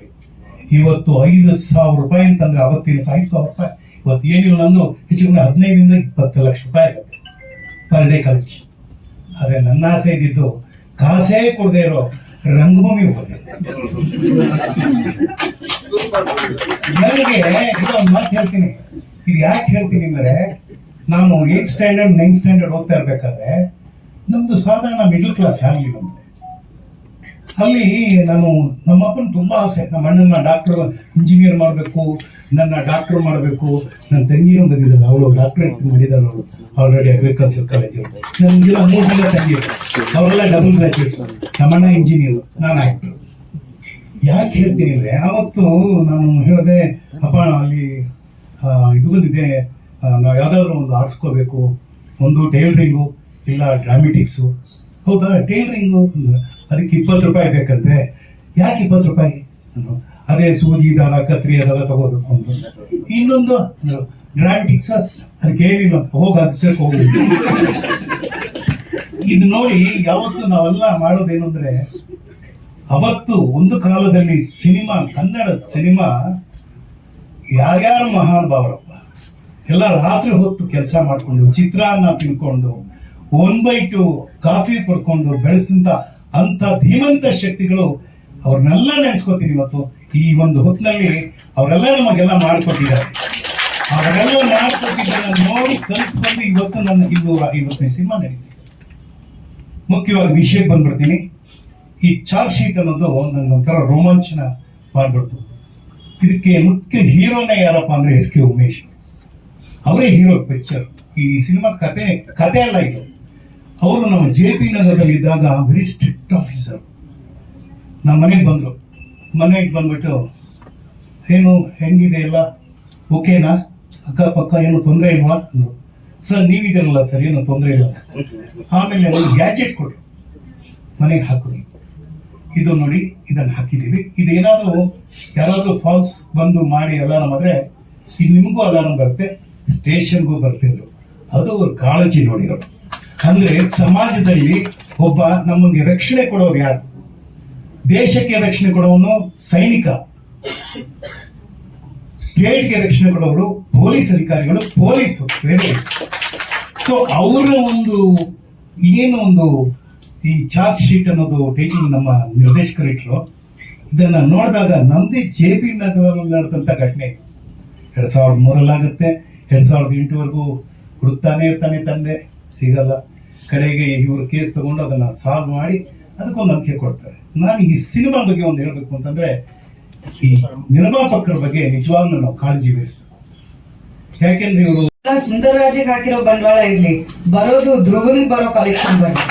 ಇವತ್ತು 5,000 ರೂಪಾಯಿ ಅಂತಂದ್ರೆ ಅವತ್ತಿನ 5,000 ರೂಪಾಯಿ ಇವತ್ತು ಏನಿಲ್ಲ ಅಂದ್ರೂ ಹೆಚ್ಚು ಕಡಿಮೆ 15 ರಿಂದ 20 ಲಕ್ಷ ರೂಪಾಯಿ ಆಗುತ್ತೆ ಪರ್ ಡೇ ಕಲೆಕ್ಷನ್. ಆದ್ರೆ ನನ್ನ ಆಸೆ ಇದ್ದಿದ್ದು ಕಾಸೇ ಕೊಡದೆ ಇರೋ ರಂಗಭೂಮಿ ಹೋದೆ. ನನಗೆ ಇದೊಂದು ಮಾತು ಹೇಳ್ತೀನಿ. ಇದು ಯಾಕೆ ಹೇಳ್ತೀನಿ ಅಂದ್ರೆ, ನಾನು 8th ಸ್ಟ್ಯಾಂಡರ್ಡ್ 9th ಸ್ಟ್ಯಾಂಡರ್ಡ್ ಓದ್ತಾ ಇರ್ಬೇಕಾದ್ರೆ ನಮ್ದು ಸಾಧಾರಣ ಮಿಡಲ್ ಕ್ಲಾಸ್ ಫ್ಯಾಮಿಲಿ ನಮ್ದು. ಅಲ್ಲಿ ನಮ್ಮಪ್ಪನ ತುಂಬಾ ಆಸೆ, ನಮ್ಮ ಅಣ್ಣನ ಡಾಕ್ಟರ್ ಇಂಜಿನಿಯರ್ ಮಾಡಬೇಕು, ನನ್ನ ಡಾಕ್ಟರ್ ಮಾಡಬೇಕು. ನನ್ನ ತಂಗಿನೂ ಬಂದಿದ್ದಲ್ಲ, ಅವಳು ಡಾಕ್ಟರೇಟ್ ಮಾಡಿದಾಳು, ಅವಳು ಆಲ್ರೆಡಿ ಅಗ್ರಿಕಲ್ಚರ್ ಕಾಲೇಜ್. ನಮ್ಗೆಲ್ಲ 3 ಜನ ತಂಗಿ, ಅವರೆಲ್ಲ ಡಬಲ್ ಗ್ರಾಜುಯೇಟ್ಸ್. ನಮ್ಮಣ್ಣ ಇಂಜಿನಿಯರ್, ನಾನು ಆಕ್ಟರ್. ಯಾಕೆ ಹೇಳ್ತೀನಿ ಅಂದ್ರೆ, ಆವತ್ತು ನಾನು ಹೇಳಿದೆ, ಅಪ್ಪ ಅಲ್ಲಿ ಇದು ಬಂದಿದೆ, ನಾವು ಯಾವ್ದಾದ್ರು ಒಂದು ಆರಿಸ್ಕೋಬೇಕು, ಒಂದು ಟೈಲರಿಂಗು ಇಲ್ಲ ಡ್ರಾಮೆಟಿಕ್ಸು. ಹೌದಾ, ಟೈಲರಿಂಗು ಅದಕ್ಕೆ 20 ರೂಪಾಯಿ ಬೇಕಂತೆ. ಯಾಕೆ 20 ರೂಪಾಯಿ? ಅದೇ ಸೂಜಿ ದಾರ ಕತ್ರಿ ಅದೆಲ್ಲ ತಗೋಬೇಕು ಅಂತ. ಇನ್ನೊಂದು ಡ್ರಾಮೆಟಿಕ್ಸ್, ಅದಕ್ಕೆ ಏನಿಲ್ಲ, ಹೋಗಿ ಹಚ್ಚಿಕ್ ಹೋಗಿ. ಇದು ನೋಡಿ ಯಾವತ್ತು ನಾವೆಲ್ಲ ಮಾಡೋದೇನಂದ್ರೆ, ಅವತ್ತು ಒಂದು ಕಾಲದಲ್ಲಿ ಸಿನಿಮಾ, ಕನ್ನಡ ಸಿನಿಮಾ ಯಾರ್ಯಾರು ಮಹಾನುಭಾವರಪ್ಪ ಎಲ್ಲ ರಾತ್ರಿ ಹೊತ್ತು ಕೆಲಸ ಮಾಡಿಕೊಂಡು, ಚಿತ್ರಾನ್ನ ತಿನ್ಕೊಂಡು, 1/2 ಕಾಫಿ ಕೊಡ್ಕೊಂಡು ಬೆಳೆಸಿದ ಅಂತ ಧೀಮಂತ ಶಕ್ತಿಗಳು, ಅವ್ರನ್ನೆಲ್ಲ ನೆನೆಸ್ಕೋತೀನಿ ಇವತ್ತು. ಈ ಒಂದು ಹೊತ್ತಿನಲ್ಲಿ ಅವರೆಲ್ಲ ನಮಗೆಲ್ಲ ಮಾಡಿಕೊಟ್ಟಿದ್ದಾರೆ. ಅವರೆಲ್ಲ ಮಾಡಿಕೊಟ್ಟಿದ್ದನ್ನ ನೋಡಿ ಕಲ್ತ್ಕೊಂಡು ಇವತ್ತು ನನ್ನ 250ನೇ ಸಿನಿಮಾ ನಡೀತಿದೆ. ಮುಖ್ಯವಾಗಿ ವಿಷಯಕ್ಕೆ ಬಂದ್ಬಿಡ್ತೀನಿ. ಈ ಚಾರ್ಜ್ ಶೀಟ್ ಅನ್ನೋದು ನನ್ನೊಂಥರ ರೋಮಾಂಚನ ಮಾಡ್ಬಿಡ್ತು. ಇದಕ್ಕೆ ಮುಖ್ಯ ಹೀರೋನೇ ಯಾರಪ್ಪ ಅಂದ್ರೆ ಎಸ್ ಕೆ ಉಮೇಶ್ ಅವರೇ ಹೀರೋ ಪಿಕ್ಚರ್. ಈ ಸಿನಿಮಾ ಕತೆ ಅಲ್ಲ ಇದು. ಅವರು ನಮ್ಮ JP ನಗರದಲ್ಲಿ ಇದ್ದಾಗ ವೆರಿ ಸ್ಟ್ರಿಕ್ಟ್ ಆಫೀಸರ್. ನಮ್ಮ ಮನೆಗೆ ಬಂದ್ರು. ಮನೆಗೆ ಬಂದ್ಬಿಟ್ಟು, ಏನು ಹೆಂಗಿದೆ ಎಲ್ಲ ಓಕೆನಾ, ಅಕ್ಕಪಕ್ಕ ಏನು ತೊಂದರೆ ಇಲ್ವಾ ಅಂದ್ರು. ಸರ್ ನೀವಿದಿರಲ್ಲ ಸರ್, ಏನು ತೊಂದರೆ ಇಲ್ಲ. ಆಮೇಲೆ ಒಂದು ಗ್ಯಾಜೆಟ್ ಕೊಟ್ಟರು, ಮನೆಗೆ ಹಾಕಿದ್ವಿ. ಇದು ನೋಡಿ, ಇದನ್ನು ಹಾಕಿದ್ದೀವಿ. ಇದೇನಾದ್ರೂ ಯಾರಾದ್ರೂ ಫಾಲ್ಸ್ ಬಂದು ಮಾಡಿ ಅಲಾರಂ ಆದ್ರೆ ಇದು ನಿಮಗೂ ಅಲಾರಂ ಬರುತ್ತೆ, ಸ್ಟೇಷನ್ಗೂ ಬರ್ತಿದ್ರು. ಅದು ಅವ್ರ ಕಾಳಜಿ ನೋಡಿ ಅವರು. ಅಂದ್ರೆ ಸಮಾಜದಲ್ಲಿ ಒಬ್ಬ ನಮಗೆ ರಕ್ಷಣೆ ಕೊಡೋರು ಯಾರು? ದೇಶಕ್ಕೆ ರಕ್ಷಣೆ ಕೊಡೋನು ಸೈನಿಕ, ಸ್ಟೇಟ್ಗೆ ರಕ್ಷಣೆ ಕೊಡೋರು ಪೊಲೀಸ್ ಅಧಿಕಾರಿಗಳು, ಪೊಲೀಸು ಬೇರೆ. ಸೊ ಅವರ ಒಂದು ಏನು ಒಂದು ಈ ಚಾರ್ಜ್ ಶೀಟ್ ಅನ್ನೋದು ಟೈಟಿಲ್ ನಮ್ಮ ನಿರ್ದೇಶಕರು ಇಟ್ರು. ಇದನ್ನ ನೋಡಿದಾಗ ನಮ್ದೇ JP ನಗರದಲ್ಲಿ ನಡೆದಂತ ಘಟನೆ 2003 ಆಗುತ್ತೆ. 2008ವರೆಗೂ ಹುಡುಕ್ತಾನೆ ಇರ್ತಾನೆ, ತಂದೆ ಸಿಗಲ್ಲ. ಕಡೆಗೆ ಇವರು ಕೇಸ್ ತಗೊಂಡು ಅದನ್ನ ಸಾಲ್ವ್ ಮಾಡಿ ಅದಕ್ಕೊಂದು ಅಂಕೆ ಕೊಡ್ತಾರೆ. ನಾನು ಈ ಸಿನಿಮಾ ಬಗ್ಗೆ ಒಂದು ಹೇಳ್ಬೇಕು ಅಂತಂದ್ರೆ, ಈ ನಿರ್ಮಾಪಕರ ಬಗ್ಗೆ ನಿಜವಾಗ್ಲೂ ನಾವು ಕಾಳಜಿ ವಹಿಸ್ತೀವಿ. ಯಾಕೆಂದ್ರೆ ಇವರು ಸುಂದರರಾಜಿಗೆ ಹಾಕಿರೋ ಬಂಡವಾಳ ಇರ್ಲಿ, ಬರೋದು ಧ್ರುವನಿಗೆ ಬರೋ ಕಲೆಕ್ಷನ್ ಬರುತ್ತೆ.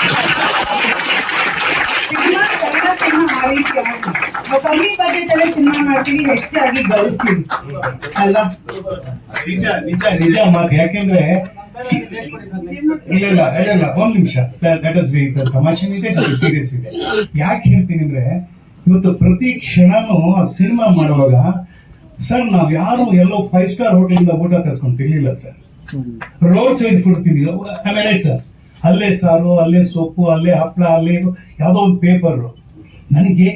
ಕನ್ನಡ ಸಿನಿಮಾ ಆ ರೀತಿ ಆಗಿ ನಾವು ಕಮ್ಮಿ ಬಜೆಟ್ ಅಲ್ಲೇ ಸಿನಿಮಾ ಮಾಡ್ತೀವಿ, ಹೆಚ್ಚಾಗಿ ಗಳಿಸ್ತೀವಿ ಅಲ್ವಾ? ನಿಜ ಮಾತು. ಯಾಕೆಂದ್ರೆ ಇಲ್ಲ ಒಂದ್ ನಿಮಿಷ, ದಟ್ ಇಸ್ ತಮಾಷೆ ಇದೆ, ಸೀರಿಯಸ್ ಇದೆ. ಯಾಕೆ ಹೇಳ್ತೀನಿ ಅಂದ್ರೆ, ಇವತ್ತು ಪ್ರತಿ ಕ್ಷಣನೂ ಸಿನಿಮಾ ಮಾಡುವಾಗ ಸರ್ ನಾವ್ ಯಾರು ಎಲ್ಲೋ 5 ಸ್ಟಾರ್ ಹೋಟೆಲ್ ಊಟ ತರಿಸ್ಕೊಂಡು ತಿನ್ಲಿಲ್ಲ ಸರ್. ರೋಡ್ ಸೈಡ್ ಕೊಡ್ತೀನಿ ಸರ್, ಅಲ್ಲೇ ಸಾರು, ಅಲ್ಲೇ ಸೊಪ್ಪು, ಅಲ್ಲೇ ಹಪ್ಪಳ, ಅಲ್ಲೇ ಯಾವ್ದೋ ಒಂದು ಪೇಪರ್. ನನಗೆ